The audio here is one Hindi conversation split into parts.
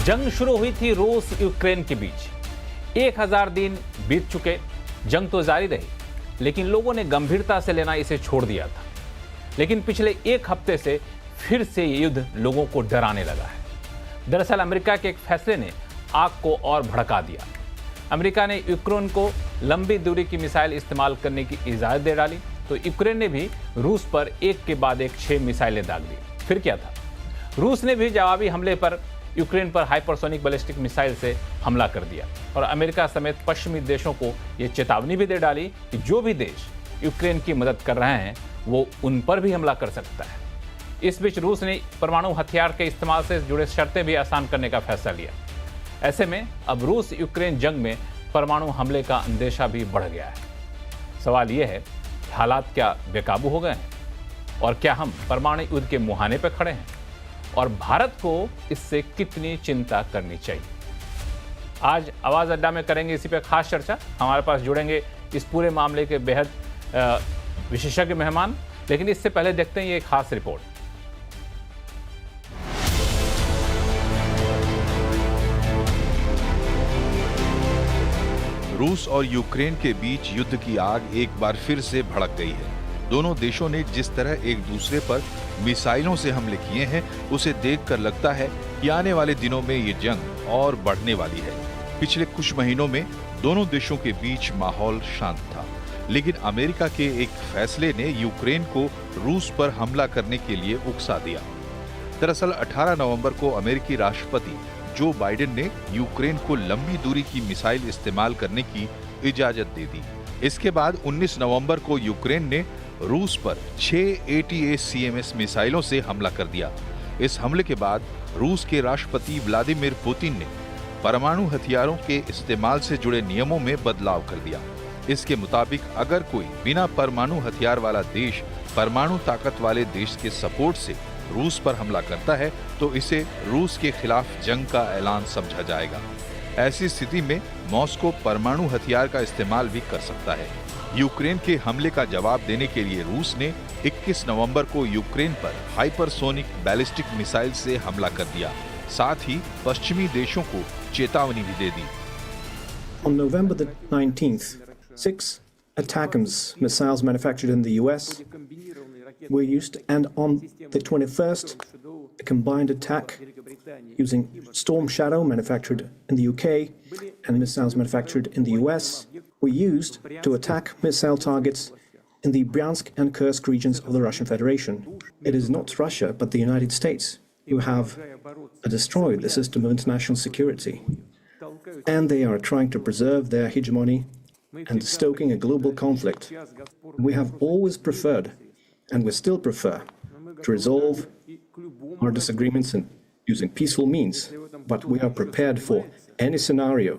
जंग शुरू हुई थी रूस यूक्रेन के बीच। 1000 दिन बीत चुके, जंग तो जारी रही, लेकिन लोगों ने गंभीरता से लेना इसे छोड़ दिया था। लेकिन पिछले एक हफ्ते से फिर से ये युद्ध लोगों को डराने लगा है। दरअसल अमेरिका के एक फैसले ने आग को और भड़का दिया। अमेरिका ने यूक्रेन को लंबी दूरी की मिसाइल इस्तेमाल करने की इजाजत दे डाली, तो यूक्रेन ने भी रूस पर एक के बाद एक 6 मिसाइलें दाग दी। फिर क्या था, रूस ने भी जवाबी हमले पर यूक्रेन पर हाइपरसोनिक बैलिस्टिक मिसाइल से हमला कर दिया और अमेरिका समेत पश्चिमी देशों को यह चेतावनी भी दे डाली कि जो भी देश यूक्रेन की मदद कर रहे हैं वो उन पर भी हमला कर सकता है। इस बीच रूस ने परमाणु हथियार के इस्तेमाल से जुड़े शर्तें भी आसान करने का फैसला लिया। ऐसे में अब रूस यूक्रेन जंग में परमाणु हमले का अंदेशा भी बढ़ गया है। सवाल यह है कि हालात क्या बेकाबू हो गए हैं और क्या हम परमाणु युद्ध के मुहाने पर खड़े हैं और भारत को इससे कितनी चिंता करनी चाहिए। आज आवाज अड्डा में करेंगे इसी पर खास चर्चा। हमारे पास जुड़ेंगे इस पूरे मामले के बेहद विशेषज्ञ मेहमान, लेकिन इससे पहले देखते हैं ये खास रिपोर्ट। रूस और यूक्रेन के बीच युद्ध की आग एक बार फिर से भड़क गई है। दोनों देशों ने जिस तरह एक दूसरे पर मिसाइलों से हमले किए हैं, उसे देखकर लगता है कि आने वाले दिनों में ये जंग और बढ़ने वाली है। पिछले कुछ महीनों में दोनों देशों के बीच माहौल शांत था, लेकिन अमेरिका के एक फैसले ने यूक्रेन को रूस पर हमला करने के लिए उकसा दिया। दरअसल 18 नवंबर को अमेरिकी राष्ट्रपति जो बाइडेन ने यूक्रेन को लंबी दूरी की मिसाइल इस्तेमाल करने की इजाजत दे दी। इसके बाद 19 नवंबर को यूक्रेन ने रूस पर 6 ATACMS मिसाइलों से हमला कर दिया। इस हमले के बाद रूस के राष्ट्रपति व्लादिमीर पुतिन ने परमाणु हथियारों के इस्तेमाल से जुड़े नियमों में बदलाव कर दिया। इसके मुताबिक अगर कोई बिना परमाणु हथियार वाला देश परमाणु ताकत वाले देश के सपोर्ट से रूस पर हमला करता है तो इसे रूस के खिलाफ जंग का ऐलान समझा जाएगा। ऐसी स्थिति में मॉस्को परमाणु हथियार का इस्तेमाल भी कर सकता है। यूक्रेन के हमले का जवाब देने के लिए रूस ने 21 नवंबर को यूक्रेन पर हाइपरसोनिक बैलिस्टिक मिसाइल से हमला कर दिया। साथ ही पश्चिमी देशों को चेतावनी भी दे दी। On November the 19th, 6 ATACMS missiles manufactured in the US were used, and on the 21st, a combined attack using Storm Shadow manufactured in the UK and missiles manufactured in the US were used to attack missile targets in the Bryansk and Kursk regions of the Russian Federation. It is not Russia, but the United States who have destroyed the system of international security, and they are trying to preserve their hegemony and stoking a global conflict. We have always preferred, and we still prefer, to resolve our disagreements in using peaceful means, but we are prepared for any scenario,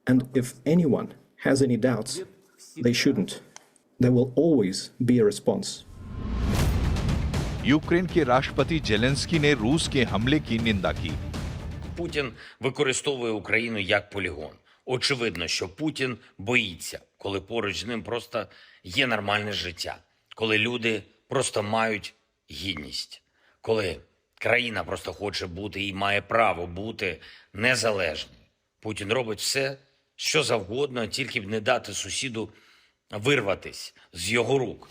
and if anyone has any doubts, they shouldn't. There will always be a response. Ukraine के राष्ट्रपति जेलेंस्की ने रूस के हमले की निंदा की। Путін використовує Україну як полігон. Очевидно, що Путін боїться, коли поруч з ним просто є нормальне життя, коли люди просто мають гідність, коли країна просто хоче бути і має право бути незалежною. Путін робить все, що завгодно, тільки б не дати сусіду вирватись з його рук.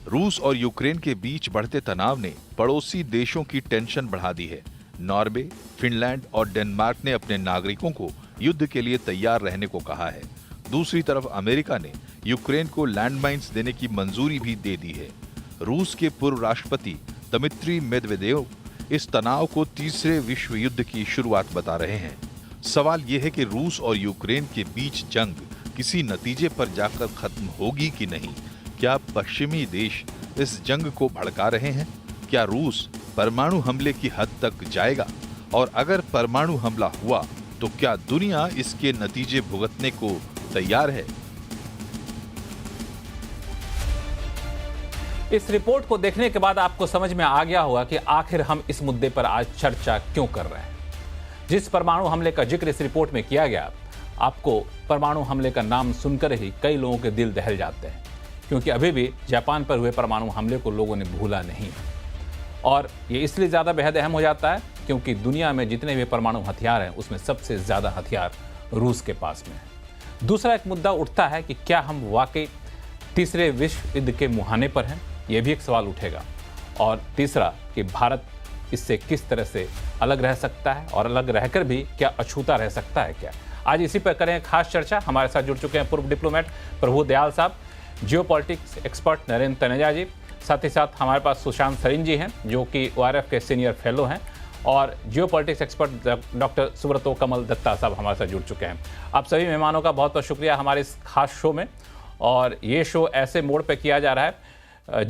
रूस और यूक्रेन के बीच बढ़ते तनाव ने पड़ोसी देशों की टेंशन बढ़ा दी है। नॉर्वे, फिनलैंड और डेनमार्क ने अपने नागरिकों को युद्ध के लिए तैयार रहने को कहा है। दूसरी तरफ अमेरिका ने यूक्रेन को लैंडमाइंस देने की मंजूरी भी दे दी है। रूस के पूर्व राष्ट्रपति दिमित्री मेदवेदेव इस तनाव को तीसरे विश्व युद्ध की शुरुआत बता रहे हैं। सवाल यह है कि रूस और यूक्रेन के बीच जंग किसी नतीजे पर जाकर खत्म होगी कि नहीं। क्या पश्चिमी देश इस जंग को भड़का रहे हैं? क्या रूस परमाणु हमले की हद तक जाएगा? और अगर परमाणु हमला हुआ तो क्या दुनिया इसके नतीजे भुगतने को तैयार है? इस रिपोर्ट को देखने के बाद आपको समझ में आ गया होगा कि आखिर हम इस मुद्दे पर आज चर्चा क्यों कर रहे हैं। जिस परमाणु हमले का जिक्र इस रिपोर्ट में किया गया, आपको परमाणु हमले का नाम सुनकर ही कई लोगों के दिल दहल जाते हैं, क्योंकि अभी भी जापान पर हुए परमाणु हमले को लोगों ने भूला नहीं। और ये इसलिए ज़्यादा बेहद अहम हो जाता है क्योंकि दुनिया में जितने भी परमाणु हथियार हैं उसमें सबसे ज़्यादा हथियार रूस के पास में है। दूसरा एक मुद्दा उठता है कि क्या हम वाकई तीसरे विश्व युद्ध के मुहाने पर हैं, यह भी एक सवाल उठेगा। और तीसरा कि भारत इससे किस तरह से अलग रह सकता है और अलग रहकर भी क्या अछूता रह सकता है क्या। आज इसी पर करें खास चर्चा। हमारे साथ जुड़ चुके हैं पूर्व डिप्लोमेट प्रभु दयाल साहब, जियोपॉलिटिक्स एक्सपर्ट नरेंद्र तनेजा जी, साथ ही साथ हमारे पास सुशांत सरिन जी हैं जो कि ORF के सीनियर फेलो हैं, और जियोपॉलिटिक्स एक्सपर्ट डॉक्टर सुब्रतो कमल दत्ता साहब हमारे साथ जुड़ चुके हैं। आप सभी मेहमानों का बहुत बहुत शुक्रिया हमारे इस खास शो में। और ये शो ऐसे मोड पे किया जा रहा है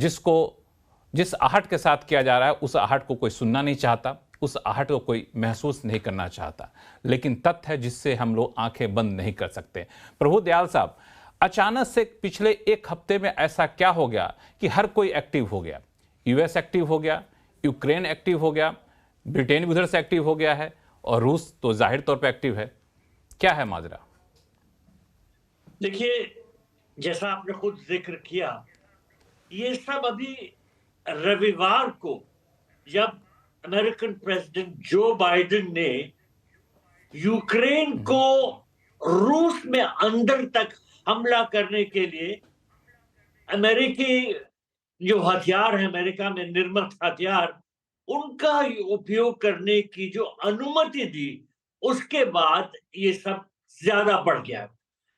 जिस आहट के साथ किया जा रहा है उस आहट को कोई सुनना नहीं चाहता, उस आहट को कोई महसूस नहीं करना चाहता, लेकिन तथ्य है जिससे हम लोग आंखें बंद नहीं कर सकते। प्रभु दयाल साहब, अचानक से पिछले एक हफ्ते में ऐसा क्या हो गया कि हर कोई एक्टिव हो गया? US एक्टिव हो गया, यूक्रेन एक्टिव हो गया, ब्रिटेन भी उधर से एक्टिव हो गया है और रूस तो जाहिर तौर पर एक्टिव है। क्या है माजरा? देखिए, जैसा आपने खुद जिक्र किया, ये सब अभी रविवार को जब अमेरिकन प्रेसिडेंट जो बाइडेन ने यूक्रेन को रूस में अंदर तक हमला करने के लिए अमेरिकी जो हथियार है, अमेरिका में निर्मित हथियार, उनका उपयोग करने की जो अनुमति दी, उसके बाद ये सब ज्यादा बढ़ गया।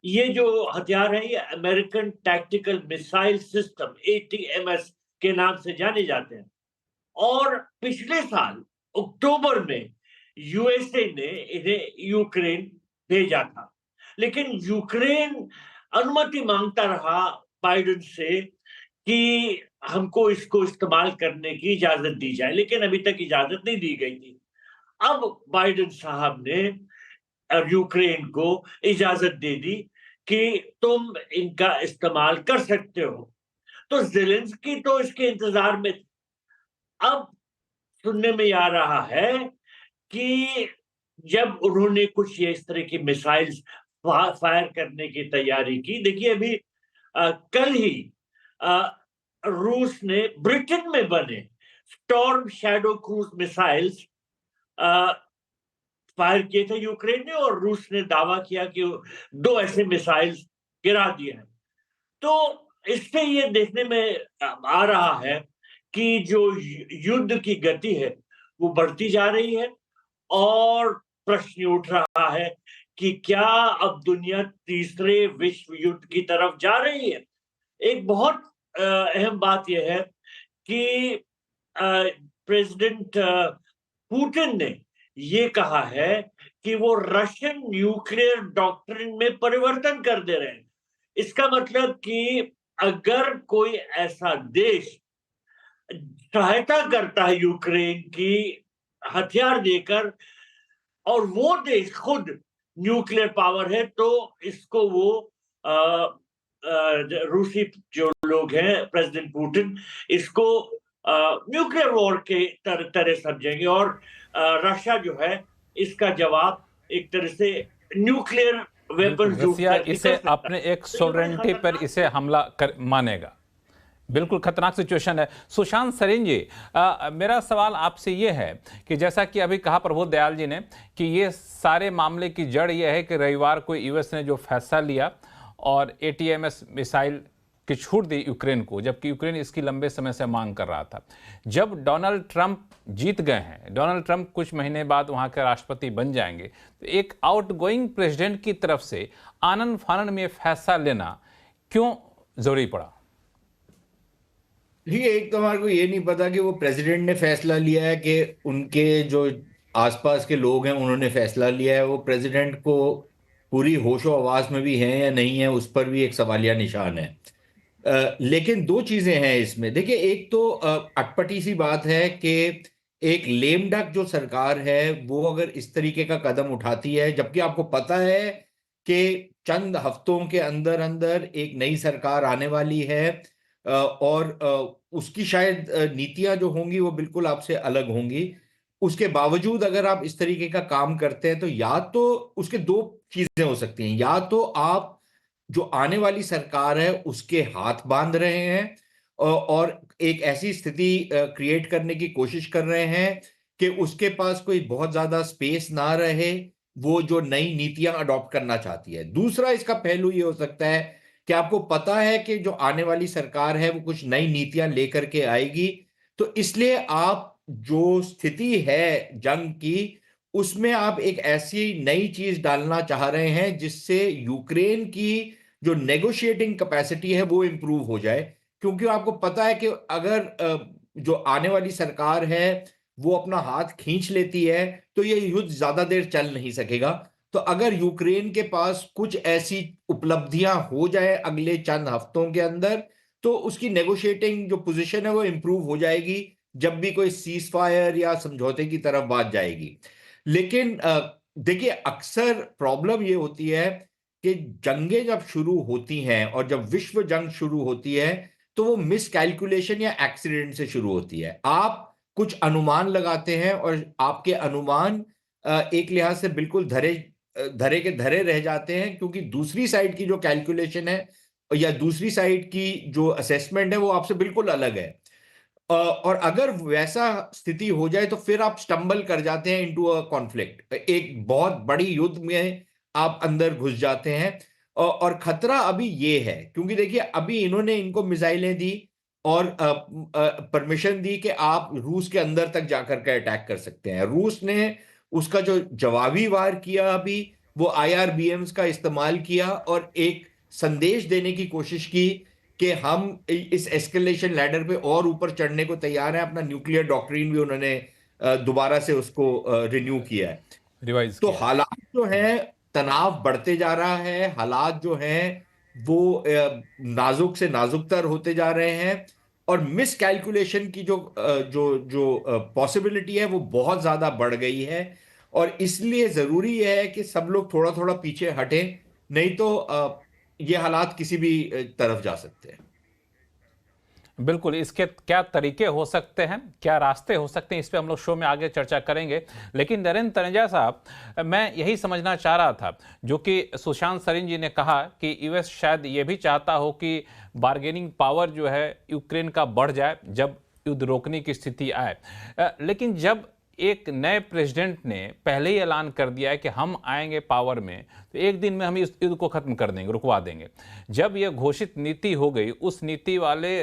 ये जो हथियार है ये American tactical missile system ATMS के नाम से जाने जाते हैं। और पिछले साल अक्टूबर में USA ने इन्हें यूक्रेन भेजा था, लेकिन यूक्रेन अनुमति मांगता रहा बाइडेन से कि हमको इसको इस्तेमाल करने की इजाजत दी जाए, लेकिन अभी तक इजाजत नहीं दी गई थी। अब बाइडेन साहब ने यूक्रेन को इजाजत दे दी कि तुम इनका इस्तेमाल कर सकते हो। तो ज़ेलेंस्की तो इसके इंतजार में। अब सुनने में आ रहा है कि जब उन्होंने कुछ ये इस तरह की मिसाइल्स फायर करने की तैयारी की, देखिए अभी कल ही रूस ने ब्रिटेन में बने storm shadow cruise missiles fire किए थे यूक्रेन ने, और रूस ने दावा किया कि 2 ऐसे मिसाइल्स गिरा दिए हैं। तो इससे ये देखने में आ रहा है कि जो युद्ध की गति है वो बढ़ती जा रही है, और प्रश्न उठ रहा है कि क्या अब दुनिया तीसरे विश्व युद्ध की तरफ जा रही है। एक बहुत अहम बात यह है कि प्रेसिडेंट पुतिन ने ये कहा है कि वो रशियन न्यूक्लियर डॉक्ट्रिन में परिवर्तन कर दे रहे हैं। इसका मतलब कि अगर कोई ऐसा देश सहायता करता है यूक्रेन की हथियार देकर, और वो देश खुद न्यूक्लियर पावर है, तो इसको वो रूसी जो लोग हैं, प्रेसिडेंट पुतिन, इसको न्यूक्लियर वॉर के तरह समझेंगे, और रशिया जो है इसका जवाब एक तरह से न्यूक्लियर वेपन रशिया इसे अपने एक सॉवरेनिटी पर इसे हमला कर मानेगा। बिल्कुल खतरनाक सिचुएशन है। सुशांत सरिन जी, मेरा सवाल आपसे ये है कि जैसा कि अभी कहा प्रभु दयाल जी ने कि ये सारे मामले की जड़ ये है कि रविवार को US ने जो फैसला लिया और ATMS मिसाइल की छूट दी यूक्रेन को, जबकि यूक्रेन इसकी लंबे समय से मांग कर रहा था। जब डोनाल्ड ट्रंप जीत गए हैं, डोनाल्ड ट्रंप कुछ महीने बाद वहां के राष्ट्रपति बन जाएंगे, तो एक आउटगोइंग प्रेसिडेंट की तरफ से आनन फानन में फैसला लेना क्यों जरूरी पड़ा? देखिए, एक तो हमारे को ये नहीं पता कि वो प्रेसिडेंट ने फैसला लिया है कि उनके जो आसपास के लोग हैं उन्होंने फैसला लिया है। वो प्रेसिडेंट को पूरी होशो हवास में भी हैं या नहीं है, उस पर भी एक सवालिया निशान है। लेकिन 2 चीजें हैं इसमें। देखिए, एक तो अटपटी सी बात है कि एक लेम डक जो सरकार है वो अगर इस तरीके का कदम उठाती है, जबकि आपको पता है कि चंद हफ्तों के अंदर अंदर एक नई सरकार आने वाली है, और उसकी शायद नीतियां जो होंगी वो बिल्कुल आपसे अलग होंगी। उसके बावजूद अगर आप इस तरीके का काम करते हैं तो या तो उसके 2 चीजें हो सकती हैं। या तो आप जो आने वाली सरकार है उसके हाथ बांध रहे हैं और एक ऐसी स्थिति क्रिएट करने की कोशिश कर रहे हैं कि उसके पास कोई बहुत ज्यादा स्पेस ना रहे वो जो नई नीतियां अडॉप्ट करना चाहती है। दूसरा इसका पहलू ये हो सकता है कि आपको पता है कि जो आने वाली सरकार है वो कुछ नई नीतियां लेकर के आएगी, तो इसलिए आप जो स्थिति है जंग की उसमें आप एक ऐसी नई चीज डालना चाह रहे हैं जिससे यूक्रेन की जो नेगोशिएटिंग कैपेसिटी है वो इंप्रूव हो जाए। क्योंकि आपको पता है कि अगर जो आने वाली सरकार है वो अपना हाथ खींच लेती है तो ये युद्ध ज्यादा देर चल नहीं सकेगा। तो अगर यूक्रेन के पास कुछ ऐसी उपलब्धियां हो जाए अगले चंद हफ्तों के अंदर, तो उसकी नेगोशिएटिंग जो पोजीशन है वो इंप्रूव हो जाएगी जब भी कोई सीज फायर या समझौते की तरफ बात जाएगी। लेकिन देखिए, अक्सर प्रॉब्लम ये होती है कि जंगें जब शुरू होती हैं और जब विश्व जंग शुरू होती है तो वो मिस कैलकुलेशन या एक्सीडेंट से शुरू होती है। आप कुछ अनुमान लगाते हैं और आपके अनुमान एक लिहाज से बिल्कुल धरे के धरे रह जाते हैं, क्योंकि दूसरी साइड की जो कैलकुलेशन है या दूसरी साइड की जो असेसमेंट है वो आपसे बिल्कुल अलग है। और अगर वैसा स्थिति हो जाए तो फिर आप स्टंबल कर जाते हैं इनटू अ कॉन्फ्लिक्ट, एक बहुत बड़ी युद्ध में आप अंदर घुस जाते हैं। और खतरा अभी ये है क्योंकि देखिए अभी इन्होंने इनको मिसाइलें दी और परमिशन दी कि आप रूस के अंदर तक जाकर के अटैक कर सकते हैं। रूस ने उसका जो जवाबी वार किया अभी वो आईआरबीएम्स का इस्तेमाल किया और एक संदेश देने की कोशिश की कि हम इस एस्केलेशन लैडर पे और ऊपर चढ़ने को तैयार हैं। अपना न्यूक्लियर डॉक्ट्रिन भी उन्होंने दोबारा से उसको रिन्यू किया है। रिवाइज तो किया। हालात जो हैं, तनाव बढ़ते जा रहा है, हालात जो हैं वो नाजुक से नाजुकतर होते जा रहे हैं और मिस कैलकुलेशन की जो पॉसिबिलिटी है वो बहुत ज्यादा बढ़ गई है। और इसलिए जरूरी है कि सब लोग थोड़ा थोड़ा पीछे हटें, नहीं तो ये हालात किसी भी तरफ जा सकते हैं। बिल्कुल, इसके क्या तरीके हो सकते हैं, क्या रास्ते हो सकते हैं, इस पे हम लोग शो में आगे चर्चा करेंगे। लेकिन नरेंद्र तनेजा साहब, मैं यही समझना चाह रहा था जो कि सुशांत सरिन जी ने कहा कि यूएस शायद ये भी चाहता हो कि बार्गेनिंग पावर जो है यूक्रेन का बढ़ जाए जब युद्ध रोकने की स्थिति आए। लेकिन जब एक नए प्रेसिडेंट ने पहले ही ऐलान कर दिया है कि हम आएंगे पावर में तो एक दिन में हम इस युद्ध को खत्म कर देंगे, रुकवा देंगे। जब यह घोषित नीति हो गई, उस नीति वाले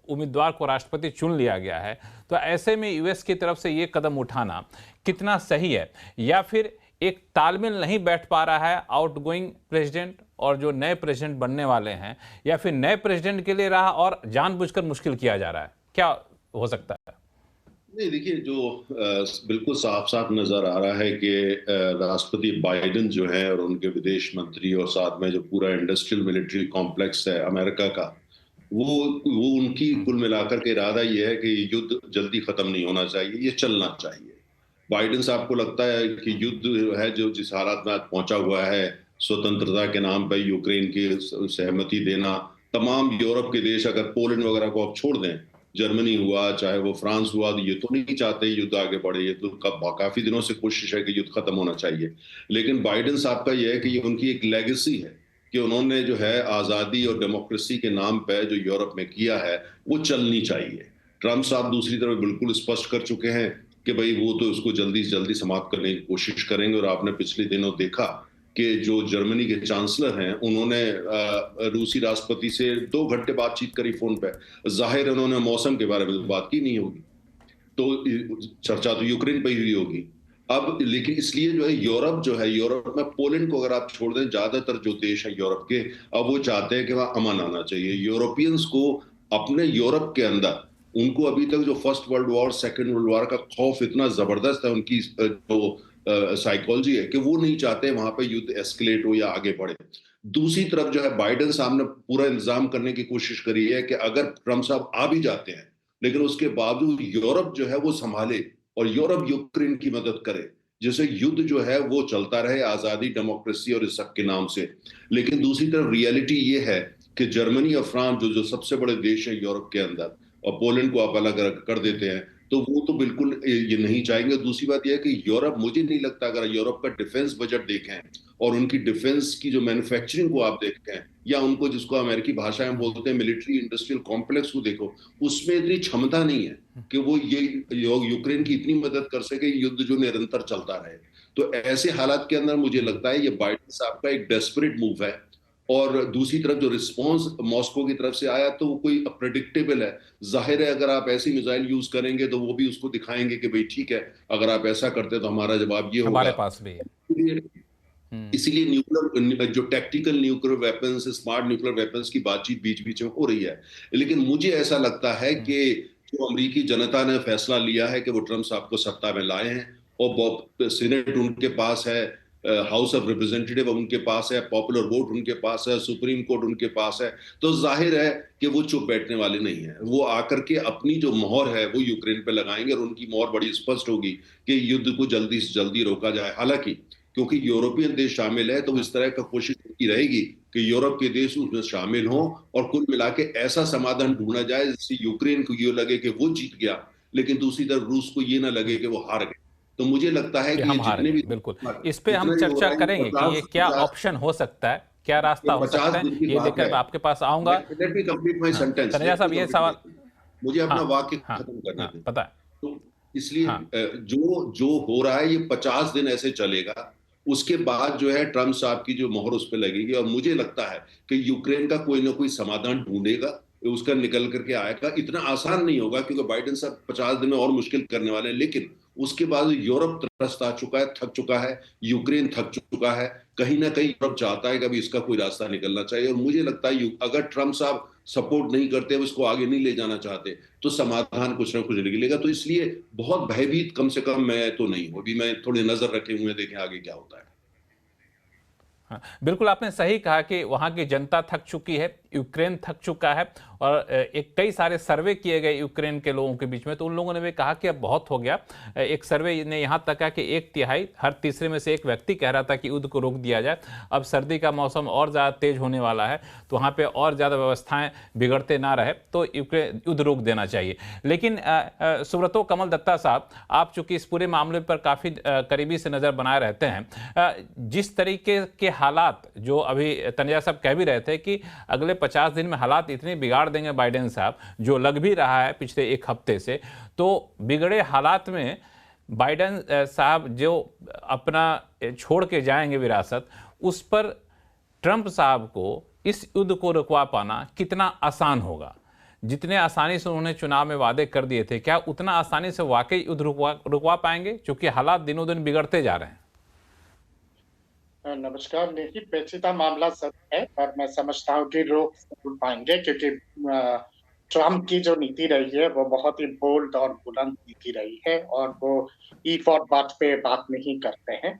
उम्मीदवार को राष्ट्रपति चुन लिया गया है, तो ऐसे में यूएस की तरफ से ये कदम उठाना कितना सही है, या फिर एक तालमेल नहीं बैठ पा रहा है आउटगोइंग प्रेसिडेंट और जो नए प्रेसिडेंट बनने वाले हैं, या फिर नए प्रेसिडेंट के लिए रहा और जानबूझकर मुश्किल किया जा रहा है, क्या हो सकता है? नहीं, देखिए, जो बिल्कुल साफ साफ नजर आ रहा है कि राष्ट्रपति बाइडेन जो है और उनके विदेश मंत्री और साथ में जो पूरा इंडस्ट्रियल मिलिट्री कॉम्प्लेक्स है अमेरिका का, वो उनकी कुल मिलाकर के इरादा ये है कि युद्ध जल्दी खत्म नहीं होना चाहिए, ये चलना चाहिए। बाइडेन साहब को लगता है कि युद्ध है जो जिस हालात में आज पहुंचा हुआ है, स्वतंत्रता के नाम पर यूक्रेन की सहमति देना, तमाम यूरोप के देश अगर पोलैंड वगैरह को आप छोड़ दें, जर्मनी हुआ चाहे वो फ्रांस हुआ, तो ये तो नहीं चाहते युद्ध आगे बढ़े। ये तो काफी दिनों से कोशिश है कि युद्ध खत्म होना चाहिए। लेकिन बाइडेन साहब का ये है कि ये उनकी एक लेगेसी है कि उन्होंने जो है आजादी और डेमोक्रेसी के नाम पे जो यूरोप में किया है वो चलनी चाहिए। ट्रंप साहब दूसरी तरफ बिल्कुल स्पष्ट कर चुके हैं कि भाई वो तो उसको जल्दी से जल्दी समाप्त करने की कोशिश करेंगे। और आपने पिछले दिनों देखा कि जो जर्मनी के चांसलर हैं उन्होंने रूसी राष्ट्रपति से 2 घंटे बातचीत करी फोन पे। जाहिर है उन्होंने मौसम के बारे में बात की नहीं होगी, तो चर्चा तो यूक्रेन पर ही हुई होगी। अब लेकिन इसलिए जो है यूरोप में पोलैंड को अगर आप छोड़ दें, ज्यादातर जो देश है यूरोप के, अब वो चाहते हैं कि वहां अमन आना चाहिए। यूरोपियंस को अपने यूरोप के अंदर, उनको अभी तक जो first world war, second world war का खौफ इतना जबरदस्त है, उनकी जो साइकोलॉजी है कि वो नहीं चाहते वहां पे युद्ध एस्केलेट हो या आगे बढ़े। दूसरी तरफ जो है बाइडेन साहब ने पूरा इंतजाम करने की कोशिश करी है कि अगर ट्रंप साहब आ भी जाते हैं लेकिन उसके बावजूद यूरोप जो है वो संभाले और यूरोप यूक्रेन की मदद करे, जिससे युद्ध जो है वो चलता रहे, आजादी, डेमोक्रेसी और इस सब के नाम से। लेकिन दूसरी तरफ रियलिटी ये है कि जर्मनी और फ्रांस जो सबसे बड़े देश है यूरोप के अंदर, और पोलैंड को आप अलग कर देते हैं, तो वो तो बिल्कुल ये नहीं चाहेंगे। दूसरी बात यह है कि यूरोप, मुझे नहीं लगता, अगर यूरोप का डिफेंस बजट देखें और उनकी डिफेंस की जो मैन्युफैक्चरिंग को आप देखें, या उनको जिसको अमेरिकी भाषा में बोलते हैं मिलिट्री इंडस्ट्रियल कॉम्प्लेक्स को देखो, उसमें इतनी क्षमता नहीं है कि वो ये यूक्रेन की इतनी मदद कर सके, युद्ध जो निरंतर चलता रहे। तो ऐसे हालात के अंदर मुझे लगता है ये बाइडेन साहब का एक डेस्परेट मूव है। और दूसरी तरफ जो रिस्पांस मॉस्को की तरफ से आया तो वो कोई प्रेडिक्टेबल है। जाहिर है अगर आप ऐसी मिसाइल यूज करेंगे तो वो भी उसको दिखाएंगे कि भाई ठीक है, अगर आप ऐसा करते तो हमारा जवाब ये होगा। हमारे पास भी है। इसीलिए न्यूक्लियर जो tactical nuclear weapons, smart nuclear weapons की बातचीत बीच बीच में हो रही है। लेकिन मुझे ऐसा लगता है कि जो अमेरिकी जनता ने फैसला लिया है कि वो ट्रम्प साहब को सत्ता में लाए हैं, और सीनेट उनके पास है, हाउस ऑफ रिप्रेजेंटेटिव उनके पास है, पॉपुलर वोट उनके पास है, सुप्रीम कोर्ट उनके पास है, तो जाहिर है कि वो चुप बैठने वाले नहीं है। वो आकर के अपनी जो मोहर है वो यूक्रेन पे लगाएंगे, और उनकी मोहर बड़ी स्पष्ट होगी कि युद्ध को जल्दी से जल्दी रोका जाए। हालांकि क्योंकि यूरोपियन देश शामिल है तो इस तरह का कोशिश की रहेगी कि यूरोप के देश उसमें शामिल हों और कुल मिला के ऐसा समाधान ढूंढा जाए जिससे यूक्रेन को ये लगे कि वो जीत गया, लेकिन दूसरी तरफ रूस को ये ना लगे कि वो हार गए। तो मुझे लगता है कि हम हार जितने भी, बिल्कुल, इस पे हम चर्चा करेंगे कि ये क्या ऑप्शन हो सकता है, क्या रास्ता हो सकता है, ये लेकर आपके पास आऊंगा। तनेजा साहब ये सवाल मुझे अपना वाक्य खत्म करने दें। पता है, तो इसलिए जो हो रहा है ये 50 दिन ऐसे चलेगा। उसके बाद जो है ट्रम्प साहब की जो मोहर उस पर लगेगी, और मुझे लगता है कि यूक्रेन का कोई ना कोई समाधान ढूंढेगा, उसका निकल करके आएगा। इतना आसान नहीं होगा क्योंकि बाइडेन साहब 50 दिन में और मुश्किल करने वाले हैं, लेकिन उसके बाद यूरोप त्रस्त आ चुका है, थक चुका है, यूक्रेन थक चुका है। कहीं ना कहीं यूरोप चाहता है कि अभी इसका कोई रास्ता निकलना चाहिए, और मुझे लगता है अगर ट्रम्प साहब सपोर्ट नहीं करते, उसको आगे नहीं ले जाना चाहते, तो समाधान कुछ ना कुछ निकलेगा। तो इसलिए बहुत भयभीत कम से कम मैं तो नहीं हूं। अभी मैं थोड़ी नजर रखे हुए, देखें आगे क्या होता है। बिल्कुल आपने सही कहा कि वहां की जनता थक चुकी है, यूक्रेन थक चुका है, और एक कई सारे सर्वे किए गए यूक्रेन के लोगों के बीच में, तो उन लोगों ने भी कहा कि अब बहुत हो गया। एक सर्वे ने यहां तक कहा कि 1/3, हर तीसरे में से एक व्यक्ति कह रहा था कि युद्ध को रोक दिया जाए। अब सर्दी का मौसम और ज़्यादा तेज होने वाला है, तो वहाँ पे और ज़्यादा व्यवस्थाएं बिगड़ते ना रहे, तो युद्ध रोक देना चाहिए। लेकिन सुब्रतो कमल दत्ता साहब, आप चूंकि इस पूरे मामले पर काफ़ी करीबी से नज़र बनाए रहते हैं, जिस तरीके के हालात जो अभी तनेजा साहब कह भी रहे थे कि अगले 50 दिन में हालात इतने बिगाड़ देंगे बाइडेन साहब, जो लग भी रहा है पिछले एक हफ्ते से, तो बिगड़े हालात में बाइडेन साहब जो अपना छोड़ के जाएंगे विरासत, उस पर ट्रंप साहब को इस युद्ध को रुकवा पाना कितना आसान होगा? जितने आसानी से उन्होंने चुनाव में वादे कर दिए थे, क्या उतना आसानी से वाकई युद्ध रुकवा पाएंगे? क्योंकि हालात दिनों दिन बिगड़ते जा रहे हैं। नमस्कार। नहीं, पेचीदा मामला सब है, पर मैं समझता हूँ कि रोक पाएंगे, क्योंकि ट्रम्प की जो नीति रही है वो बहुत ही बोल्ड और बुलंद नीति रही है, और वो ईफ और बट पे बात नहीं करते हैं।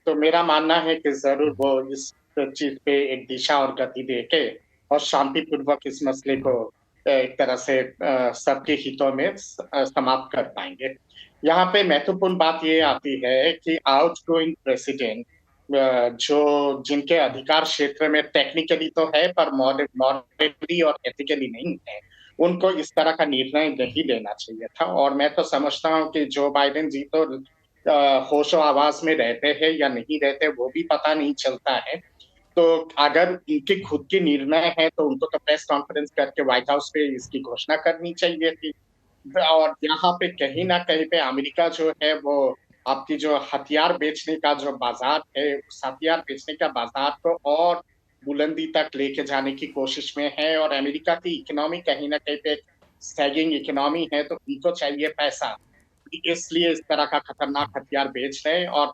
तो मेरा मानना है कि जरूर वो इस चीज पे एक दिशा और गति देके और शांतिपूर्वक इस मसले को एक तरह से सबके हितों में समाप्त कर पाएंगे। यहाँ पे महत्वपूर्ण बात ये आती है कि आउटगोइंग प्रेसिडेंट जो जिनके अधिकार क्षेत्र में टेक्निकली तो है पर मॉरली और एथिकली नहीं है, उनको इस तरह का निर्णय नहीं लेना चाहिए था। और मैं तो समझता हूँ कि जो बाइडेन जी तो होशो आवाज में रहते हैं या नहीं रहते वो भी पता नहीं चलता है। तो अगर उनके खुद के निर्णय है तो उनको तो प्रेस कॉन्फ्रेंस करके व्हाइट हाउस पे इसकी घोषणा करनी चाहिए थी। और यहाँ पे कहीं ना कहीं पे अमेरिका जो है वो आपकी जो हथियार बेचने का जो बाजार है, उस हथियार बेचने का बाजार को और बुलंदी तक लेके जाने की कोशिश में है। और अमेरिका की इकोनॉमी कहीं ना कहीं पे सैगिंग इकोनॉमी है, तो उनको चाहिए पैसा, इसलिए इस तरह का खतरनाक हथियार बेच रहे हैं। और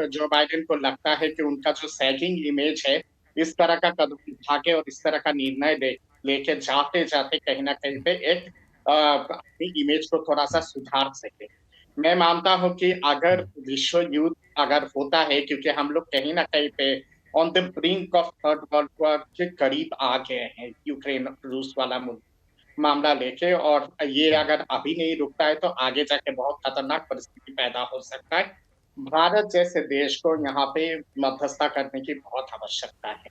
जो बाइडेन को लगता है कि उनका जो सैगिंग इमेज है, इस तरह का कदम उठा के और इस तरह का निर्णय लेके जाते जाते कहीं ना कहीं पे एक अपनी इमेज को थोड़ा सा सुधार सके। मैं मानता हूं कि अगर विश्व युद्ध अगर होता है, क्योंकि हम लोग कहीं ना कहीं पे on the brink of third world war के करीब आ गए हैं, यूक्रेन रूस वाला मामला लेके, और ये अगर अभी नहीं रुकता है तो आगे जाके बहुत खतरनाक परिस्थिति पैदा हो सकता है। भारत जैसे देश को यहाँ पे मध्यस्थता करने की बहुत आवश्यकता है।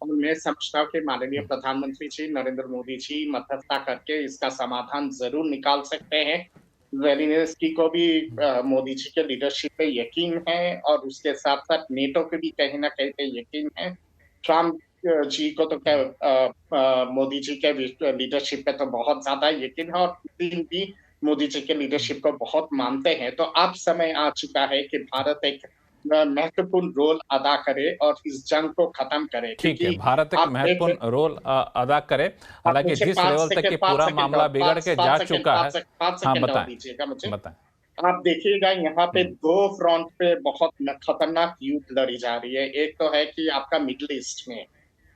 और मैं समझता हूँ कि माननीय प्रधानमंत्री जी नरेंद्र मोदी जी मध्यस्थता करके इसका समाधान जरूर निकाल सकते हैं। जेलेंस्की को भी मोदी जी के लीडरशिप पे यकीन है और उसके साथ साथ नेटो पे भी कहीं ना कहीं पे यकीन है। ट्रम्प जी को तो मोदी जी के लीडरशिप पे तो बहुत ज्यादा यकीन है और पुतिन भी मोदी जी के लीडरशिप को बहुत मानते हैं। तो अब समय आ चुका है कि भारत एक महत्वपूर्ण रोल अदा करे और इस जंग को खत्म करे। ठीक है, क्योंकि भारत एक आप महत्वपूर्ण रोल अदा करे, आप हालांकि मुझे जिस 5 लेवल तक सेकंड ये 5 पूरा सेकंड मामला और बिगड़ के 5 जा सेकंड चुका है। 5 हाँ, सेकंड और बताएं दीजिएगा मुझे। बताएं। आप देखिएगा यहाँ पे 2 फ्रंट पे बहुत खतरनाक युद्ध लड़ी जा रही है। एक तो है कि आपका मिडिल ईस्ट में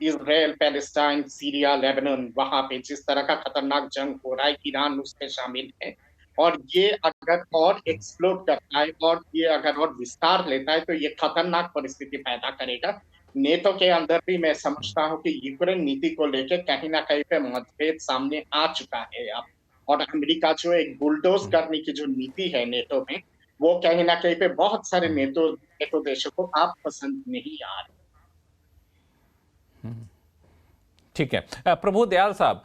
इजराइल, पैलेस्टाइन, सीरिया, लेबनान, वहां पे जिस तरह का खतरनाक जंग हो रहा है, ईरान उसमें शामिल है। और ये अगर और एक्सप्लोड करता है और ये अगर और विस्तार लेता है तो ये खतरनाक परिस्थिति पैदा करेगा। नेटो के अंदर भी मैं समझता हूँ कि यूक्रेन नीति को लेकर कहीं ना कहीं पे मतभेद सामने आ चुका है अब। और अमेरिका जो एक बुलडोज करने की जो नीति है नेटो में, वो कहीं ना कहीं पे बहुत सारे नेटो देशों को आप पसंद नहीं आ रही। ठीक है, प्रभु दयाल साहब,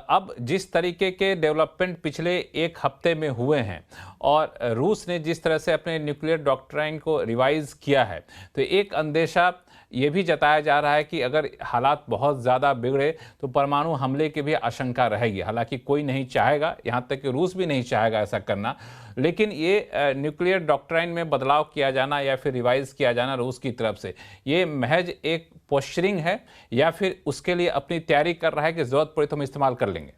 अब जिस तरीके के डेवलपमेंट पिछले एक हफ्ते में हुए हैं और रूस ने जिस तरह से अपने न्यूक्लियर डॉक्ट्राइन को रिवाइज किया है, तो एक अंदेशा ये भी जताया जा रहा है कि अगर हालात बहुत ज़्यादा बिगड़े तो परमाणु हमले की भी आशंका रहेगी। हालांकि कोई नहीं चाहेगा, यहाँ तक कि रूस भी नहीं चाहेगा ऐसा करना, लेकिन ये न्यूक्लियर डॉक्ट्राइन में बदलाव किया जाना या फिर रिवाइज किया जाना रूस की तरफ से, ये महज एक पोस्चरिंग है या फिर उसके लिए अपनी तैयारी कर रहा है कि जरूरत पड़े तो हम इस्तेमाल कर लेंगे?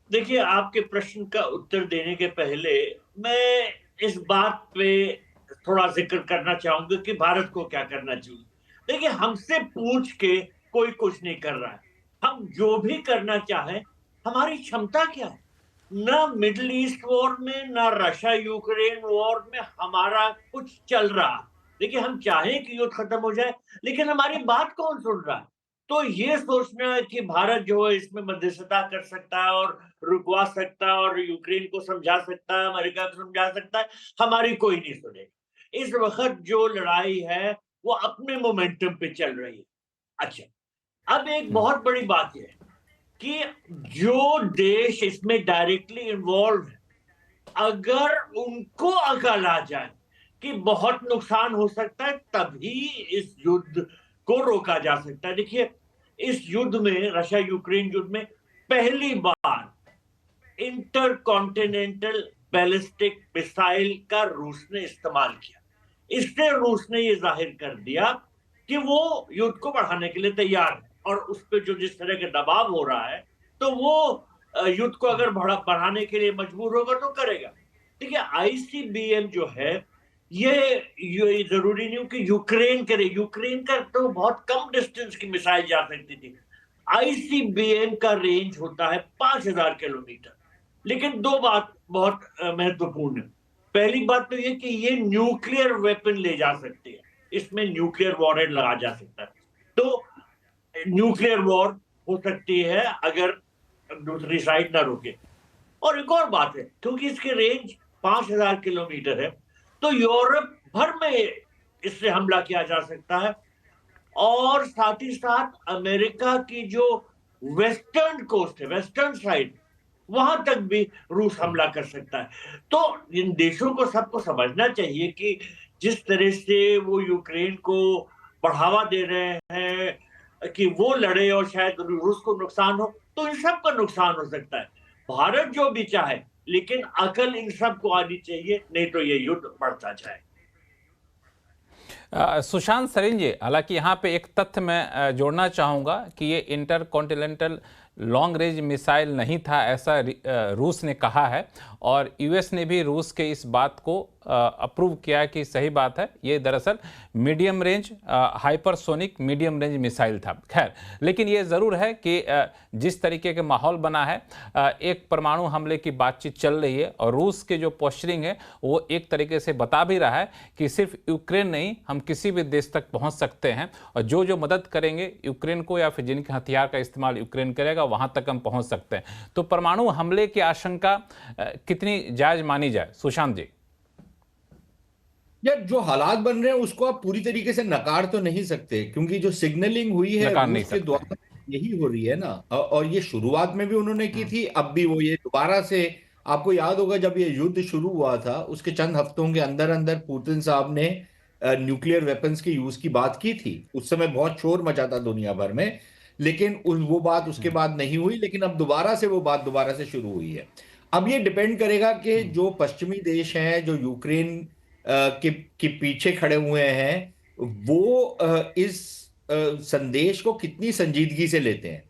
देखिए, आपके प्रश्न का उत्तर देने के पहले मैं इस बात पे थोड़ा जिक्र करना चाहूंगा कि भारत को क्या करना चाहिए। देखिए, हमसे पूछ के कोई कुछ नहीं कर रहा है। हम जो भी करना चाहें, हमारी क्षमता क्या है। ना मिडिल ईस्ट वॉर में, ना रशिया यूक्रेन वॉर में हमारा कुछ चल रहा। देखिए, हम चाहें कि युद्ध खत्म हो जाए, लेकिन हमारी बात कौन सुन रहा है। तो ये सोचना है कि भारत जो है इसमें मध्यस्थता कर सकता है और रुकवा सकता है और यूक्रेन को समझा सकता है, अमेरिका को समझा सकता है, हमारी कोई नहीं सुनेगा। इस वक्त जो लड़ाई है वो अपने मोमेंटम पे चल रही है। अच्छा, अब एक बहुत बड़ी बात यह है कि जो देश इसमें डायरेक्टली इन्वॉल्व है, अगर उनको अकल आ जाए कि बहुत नुकसान हो सकता है, तभी इस युद्ध को रोका जा सकता है। देखिए, इस युद्ध में, रशिया यूक्रेन युद्ध में पहली बार इंटरकॉन्टिनेंटल बैलिस्टिक मिसाइल का रूस ने इस्तेमाल किया। इससे रूस ने ये जाहिर कर दिया कि वो युद्ध को बढ़ाने के लिए तैयार है और उस पर जो जिस तरह के दबाव हो रहा है, तो वो युद्ध को अगर बढ़ाने के लिए मजबूर होगा तो करेगा। देखिए, आईसीबीएम जो है ये जरूरी नहीं कि यूक्रेन करे। यूक्रेन का तो बहुत कम डिस्टेंस की मिसाइल जा सकती थी। आईसीबीएम का रेंज होता है 5000 किलोमीटर। लेकिन 2 बात बहुत महत्वपूर्ण है। पहली बात तो ये कि ये न्यूक्लियर वेपन ले जा सकती है, इसमें न्यूक्लियर वॉरहेड लगा जा सकता है, तो न्यूक्लियर वॉर हो सकती है अगर दूसरी साइड ना रुके। और एक और बात है, क्योंकि इसकी रेंज 5000 किलोमीटर है, तो यूरोप भर में इससे हमला किया जा सकता है और साथ ही साथ अमेरिका की जो वेस्टर्न कोस्ट है, वेस्टर्न साइड, वहां तक भी रूस हमला कर सकता है। तो इन देशों को सबको समझना चाहिए कि जिस तरह से वो यूक्रेन को बढ़ावा दे रहे हैं कि वो लड़े और शायद रूस को नुकसान हो, तो इन सब का नुकसान हो सकता है। भारत जो भी चाहे, लेकिन अकल इन सब को आनी चाहिए, नहीं तो ये युद्ध बढ़ता जाए। सुशांत सरीन जी, हालांकि यहाँ पे एक तथ्य मैं जोड़ना चाहूँगा कि ये इंटरकॉन्टिनेंटल लॉन्ग रेंज मिसाइल नहीं था, ऐसा रूस ने कहा है और यूएस ने भी रूस के इस बात को अप्रूव किया कि सही बात है, ये दरअसल medium range hypersonic medium range missile था। खैर, लेकिन ये ज़रूर है कि जिस तरीके के माहौल बना है, एक परमाणु हमले की बातचीत चल रही है और रूस के जो पोस्चरिंग है वो एक तरीके से बता भी रहा है कि सिर्फ यूक्रेन नहीं, हम किसी भी देश तक पहुंच सकते हैं और जो मदद करेंगे यूक्रेन को या फिर जिनके हथियार का इस्तेमाल यूक्रेन करेगा, वहां तक हम पहुंच सकते हैं। तो परमाणु हमले की आशंका कितनी जायज मानी जाए, सुशांत जी? यार जो हालात बन रहे हैं उसको आप पूरी तरीके से नकार तो नहीं सकते, क्योंकि जो सिग्नलिंग हुई है नकार नहीं रूस के सकते। द्वारा यही हो रही है ना। और ये शुरुआत में भी उन्होंने की थी, अब भी वो ये दोबारा से। आपको याद होगा जब ये युद्ध शुरू हुआ था उसके चंद हफ्तों के अंदर अंदर पुतिन साहब ने न्यूक्लियर वेपन्स के यूज की बात की थी। उस समय बहुत शोर मचा था दुनिया भर में, लेकिन वो बात उसके बाद नहीं हुई। लेकिन अब दोबारा से वो बात दोबारा से शुरू हुई है। अब ये डिपेंड करेगा कि जो पश्चिमी देश हैं जो यूक्रेन के पीछे खड़े हुए हैं, वो इस संदेश को कितनी संजीदगी से लेते हैं।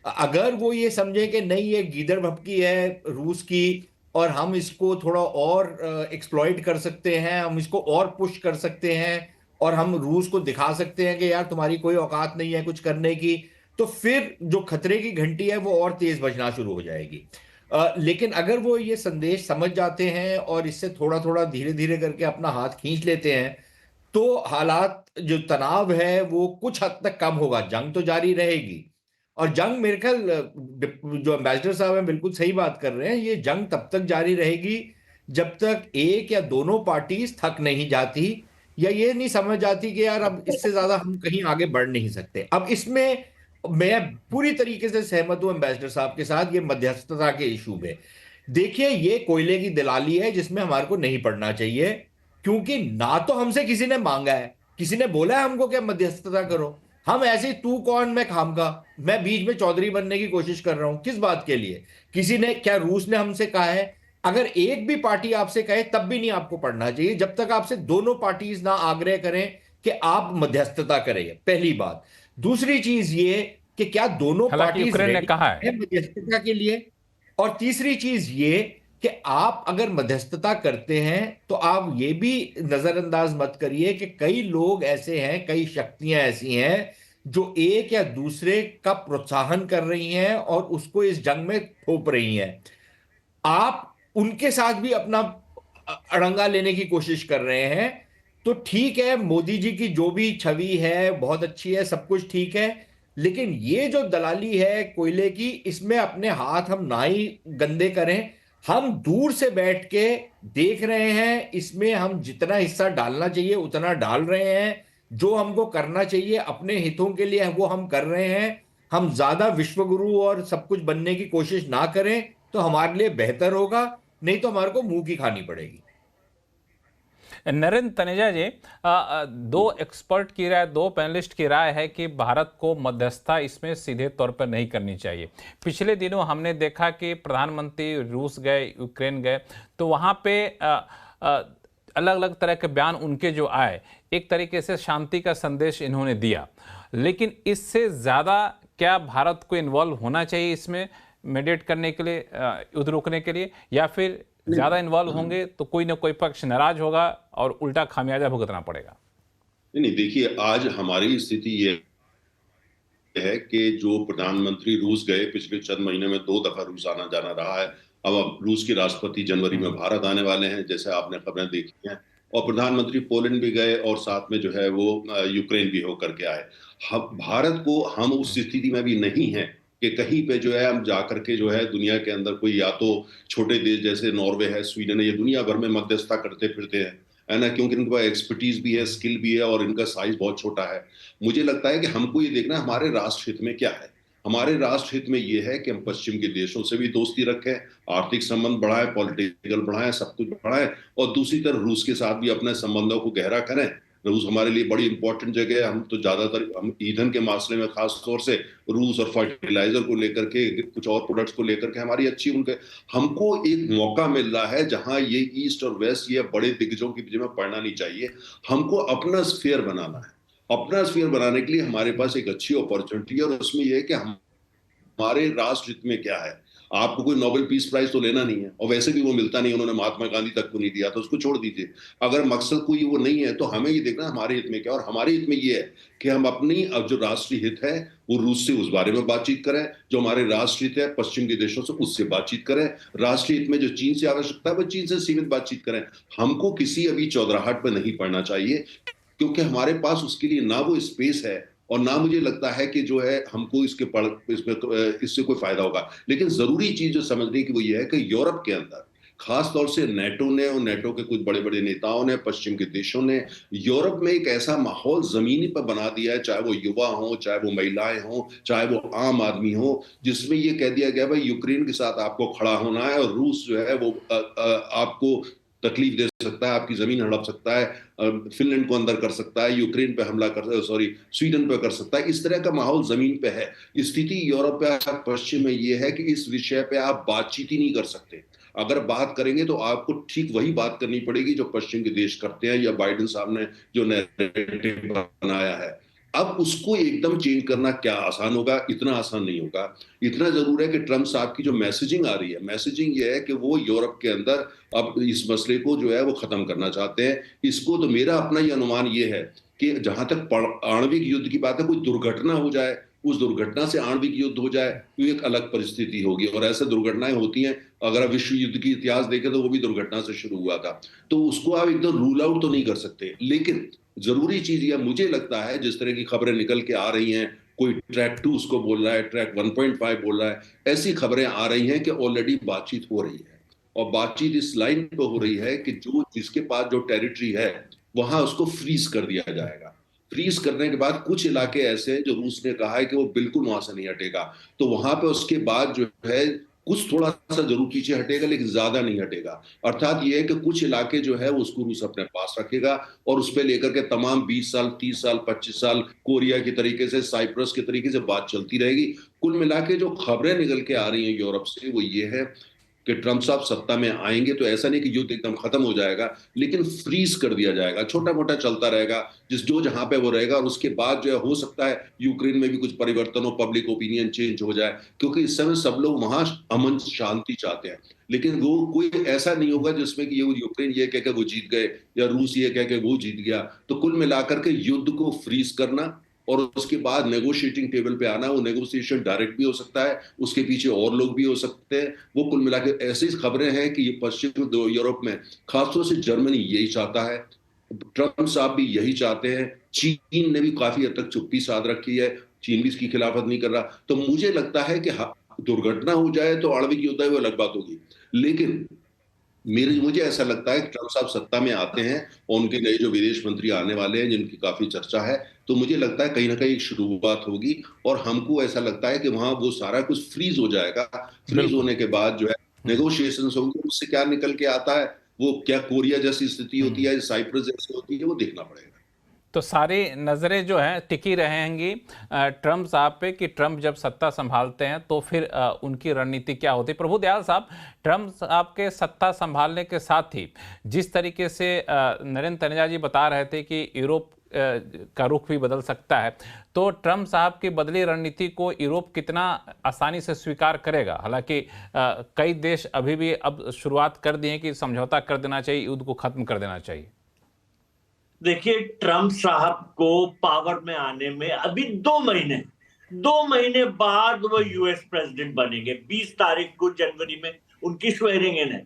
अगर वो ये समझे कि नहीं ये गीदड़ भभकी है रूस की, और हम इसको थोड़ा और एक्सप्लॉइट कर सकते हैं, हम इसको और पुश कर सकते हैं, और हम रूस को दिखा सकते हैं कि यार तुम्हारी कोई औकात नहीं है कुछ करने की, तो फिर जो खतरे की घंटी है वो और तेज बजना शुरू हो जाएगी। लेकिन अगर वो ये संदेश समझ जाते हैं और इससे थोड़ा थोड़ा धीरे धीरे करके अपना हाथ खींच लेते हैं, तो हालात जो तनाव है वो कुछ हद तक कम होगा। जंग तो जारी रहेगी, और जंग मेरे ख्याल जो एम्बेसडर साहब हैं बिल्कुल सही बात कर रहे हैं, ये जंग तब तक जारी रहेगी जब तक एक या दोनों पार्टीज थक नहीं जाती, या ये नहीं समझ जाती कि यार अब इससे ज्यादा हम कहीं आगे बढ़ नहीं सकते। अब इसमें मैं पूरी तरीके से सहमत हूं एम्बेसडर साहब के साथ, ये मध्यस्थता के इशू में। देखिए ये कोयले की दलाली है जिसमें हमारे को नहीं पड़ना चाहिए, क्योंकि ना तो हमसे किसी ने मांगा है, किसी ने बोला है हमको कि मध्यस्थता करो। हम ऐसे तू कौन मैं खामका, मैं बीच में चौधरी बनने की कोशिश कर रहा हूं किस बात के लिए? किसी ने क्या रूस ने हमसे कहा है? अगर एक भी पार्टी आपसे कहे तब भी नहीं आपको पढ़ना चाहिए, जब तक आपसे दोनों पार्टीज ना आग्रह करें कि आप मध्यस्थता करें। पहली बात। दूसरी चीज ये कि क्या दोनों हालांकि पार्टीज यूक्रेन ने रेडी कहा है है मध्यस्थता के लिए? और तीसरी चीज ये कि आप अगर मध्यस्थता करते हैं तो आप ये भी नजरअंदाज मत करिए कि कई लोग ऐसे हैं, कई शक्तियां ऐसी हैं जो एक या दूसरे का प्रोत्साहन कर रही हैं और उसको इस जंग में थोप रही हैं। आप उनके साथ भी अपना अड़ंगा लेने की कोशिश कर रहे हैं। तो ठीक है, मोदी जी की जो भी छवि है बहुत अच्छी है, सब कुछ ठीक है, लेकिन ये जो दलाली है कोयले की, इसमें अपने हाथ हम ना ही गंदे करें। हम दूर से बैठ के देख रहे हैं, इसमें हम जितना हिस्सा डालना चाहिए उतना डाल रहे हैं। जो हमको करना चाहिए अपने हितों के लिए वो हम कर रहे हैं। हम ज्यादा विश्वगुरु और सब कुछ बनने की कोशिश ना करें तो हमारे लिए बेहतर होगा, नहीं तो हमारे को मुंह की खानी पड़ेगी। नरेंद्र तनेजा जी, दो एक्सपर्ट की राय, दो पैनलिस्ट की राय है कि भारत को मध्यस्थता इसमें सीधे तौर पर नहीं करनी चाहिए। पिछले दिनों हमने देखा कि प्रधानमंत्री रूस गए, यूक्रेन गए, तो वहाँ पे अलग अलग तरह के बयान उनके जो आए, एक तरीके से शांति का संदेश इन्होंने दिया। लेकिन इससे ज़्यादा क्या भारत को इन्वॉल्व होना चाहिए इसमें मीडिएट करने के लिए, युद्ध रोकने के लिए, या फिर ज्यादा इन्वॉल्व होंगे तो कोई ना कोई पक्ष नाराज होगा और उल्टा खामियाजा भुगतना पड़ेगा? नहीं, देखिए आज हमारी स्थिति ये है कि जो प्रधानमंत्री रूस गए, पिछले चंद महीने में 2 दफा रूस आना जाना रहा है। अब रूस के राष्ट्रपति जनवरी में भारत आने वाले हैं, जैसे आपने खबरें देखी हैं, और प्रधानमंत्री पोलैंड भी गए और साथ में जो है वो यूक्रेन भी होकर के आए। भारत को हम उस स्थिति में भी नहीं है कि कहीं पे जो है हम जाकर के जो है दुनिया के अंदर कोई, या तो छोटे देश जैसे नॉर्वे है, स्वीडन है, ये दुनिया भर में मध्यस्थता करते फिरते हैं, है ना, क्योंकि इनके पास एक्सपर्टीज भी है, स्किल भी है, और इनका साइज बहुत छोटा है। मुझे लगता है कि हमको ये देखना हमारे राष्ट्र हित में क्या है। हमारे राष्ट्र हित में ये है कि हम पश्चिम के देशों से भी दोस्ती रखें, आर्थिक संबंध बढ़ाएं, पॉलिटिकल बढ़ाएं, सब कुछ बढ़ाएं, और दूसरी तरफ रूस के साथ भी अपने संबंधों को गहरा करें। रूस हमारे लिए बड़ी इंपॉर्टेंट जगह है। हम तो ज्यादातर हम ईंधन के मामले में खास तौर से रूस और फर्टिलाइजर को लेकर के, कुछ और प्रोडक्ट्स को लेकर के हमारी अच्छी उनके, हमको एक मौका मिल रहा है जहां ये ईस्ट और वेस्ट, ये बड़े दिग्गजों की में पड़ना नहीं चाहिए। हमको अपना स्फीयर बनाना है। अपना स्फीयर बनाने के लिए हमारे पास एक अच्छी अपॉर्चुनिटी है, और उसमें यह है कि हमारे राष्ट्र हित में क्या है। आपको कोई नोबेल पीस प्राइज तो लेना नहीं है, और वैसे भी वो मिलता नहीं, उन्होंने महात्मा गांधी तक को नहीं दिया, तो उसको छोड़ दीजिए। अगर मकसद कोई वो नहीं है तो हमें ये देखना हमारे हित में क्या, और हमारे हित में ये है कि हम अपनी अब जो राष्ट्रीय हित है वो रूस से उस बारे में बातचीत करें, जो हमारे राष्ट्रीय हित है पश्चिम के देशों से उससे बातचीत करें, राष्ट्रीय हित में जो चीन से आवश्यकता है वो चीन से सीमित बातचीत करें। हमको किसी अभी चौधराहट पर नहीं पड़ना चाहिए, क्योंकि हमारे पास उसके लिए ना वो स्पेस है, और ना मुझे लगता है कि जो है हमको इससे कोई फायदा होगा। लेकिन जरूरी चीज जो समझने की वो ये है कि यूरोप के अंदर खास तौर से नेटो ने और नेटो के कुछ बड़े बड़े नेताओं ने, पश्चिम के देशों ने यूरोप में एक ऐसा माहौल जमीनी पर बना दिया है, चाहे वो युवा हो, चाहे वो महिलाएं हो, चाहे वो आम आदमी हो, जिसमें ये कह दिया गया भाई यूक्रेन के साथ आपको खड़ा होना है और रूस जो है वो आपको तकलीफ दे सकता है, आपकी जमीन हड़प सकता है, फिनलैंड को अंदर कर सकता है, यूक्रेन पे हमला कर, स्वीडन पे कर सकता है। इस तरह का माहौल जमीन पे है। स्थिति यूरोप या पश्चिम में ये है कि इस विषय पे आप बातचीत ही नहीं कर सकते। अगर बात करेंगे तो आपको ठीक वही बात करनी पड़ेगी जो पश्चिम के देश करते हैं या बाइडेन साहब ने जो नैरेटिव बनाया है। अब उसको एकदम चेंज करना क्या आसान होगा? इतना आसान नहीं होगा। इतना जरूर है कि ट्रम्प साहब की जो मैसेजिंग आ रही है, मैसेजिंग ये है कि वो यूरोप के अंदर अब इस मसले को जो है वो खत्म करना चाहते हैं। इसको तो मेरा अपना ही अनुमान ये है कि जहां तक आणविक युद्ध की बात है, कोई दुर्घटना हो जाए, उस दुर्घटना से आणविक युद्ध हो जाए तो एक अलग परिस्थिति होगी, और ऐसे दुर्घटनाएं होती हैं। अगर आप विश्व युद्ध की इतिहास देखें तो वो भी दुर्घटना से शुरू हुआ था, तो उसको आप एकदम रूल आउट तो नहीं कर सकते। लेकिन जरूरी चीज यह मुझे लगता है, जिस तरह की खबरें निकल के आ रही हैं, कोई ट्रैक 2 उसको बोल रहा है, ट्रैक 1.5 बोल रहा है, ऐसी खबरें आ रही हैं कि ऑलरेडी बातचीत हो रही है, और बातचीत इस लाइन पे हो रही है कि जो जिसके पास जो टेरिटरी है वहां उसको फ्रीज कर दिया जाएगा। फ्रीज करने के बाद कुछ इलाके ऐसे हैं जो रूस ने कहा है कि वो बिल्कुल वहां से नहीं हटेगा, तो वहां पे उसके बाद जो है कुछ थोड़ा सा जरूर पीछे हटेगा, लेकिन ज्यादा नहीं हटेगा। अर्थात ये है कि कुछ इलाके जो है उसको रूस अपने पास रखेगा और उस पर लेकर के तमाम 20 साल, 30 साल, 25 साल कोरिया के तरीके से, साइप्रस के तरीके से बात चलती रहेगी। कुल मिला के जो खबरें निकल के आ रही हैं यूरोप से वो ये है कि ट्रम्प साहब सत्ता में आएंगे तो ऐसा नहीं कि युद्ध एकदम खत्म हो जाएगा, लेकिन फ्रीज कर दिया जाएगा, छोटा मोटा चलता रहेगा, जो जहां पे वो रहेगा। और उसके बाद जो है हो सकता है यूक्रेन में भी कुछ परिवर्तन हो, पब्लिक ओपिनियन चेंज हो जाए, क्योंकि इस समय सब लोग वहां अमन शांति चाहते हैं। लेकिन वो कोई ऐसा नहीं होगा जिसमें कि ये यूक्रेन ये कह के वो जीत गए या रूस ये कह के वो जीत गया। तो कुल मिलाकर के युद्ध को फ्रीज करना और उसके बाद नेगोशिएटिंग टेबल पे आना, वो नेगोशिएशन डायरेक्ट भी हो सकता है, उसके पीछे और लोग भी हो सकते हैं। वो कुल मिला के ऐसी खबरें हैं कि ये पश्चिम यूरोप में खासतौर से जर्मनी यही चाहता है, ट्रम्प साहब भी यही चाहते हैं, चीन ने भी काफी हद तक चुप्पी साध रखी है, चीन भी इसकी खिलाफत नहीं कर रहा। तो मुझे लगता है कि दुर्घटना हो जाए तो आणविक युद्ध है वो अलग बात होगी, लेकिन मुझे ऐसा लगता है कि ट्रम्प साहब सत्ता में आते हैं और उनके नए जो विदेश मंत्री आने वाले हैं जिनकी काफी चर्चा है, तो मुझे लगता है कहीं ना कहीं एक शुरुआत होगी और हमको ऐसा लगता है कि वहां वो सारा कुछ फ्रीज हो जाएगा। फ्रीज होने के बाद जो है नेगोशिएशंस होंगे, उससे क्या निकल के आता है, वो क्या कोरिया जैसी स्थिति होती है, साइप्रस जैसी होती है, वो देखना पड़ेगा। तो सारी नज़रें जो हैं टिकी रहेंगी ट्रम्प साहब पे कि ट्रम्प जब सत्ता संभालते हैं तो फिर उनकी रणनीति क्या होती है। प्रभु दयाल साहब, ट्रम्प साहब के सत्ता संभालने के साथ ही जिस तरीके से नरेंद्र तनेजा जी बता रहे थे कि यूरोप का रुख भी बदल सकता है, तो ट्रम्प साहब की बदली रणनीति को यूरोप कितना आसानी से स्वीकार करेगा? हालांकि कई देश अभी भी अब शुरुआत कर दिए कि समझौता कर देना चाहिए, युद्ध को खत्म कर देना चाहिए। देखिए, ट्रम्प साहब को पावर में आने में अभी 2 महीने बाद वो यूएस प्रेसिडेंट बनेंगे। 20 तारीख को जनवरी में उनकी स्वेरिंग इन है,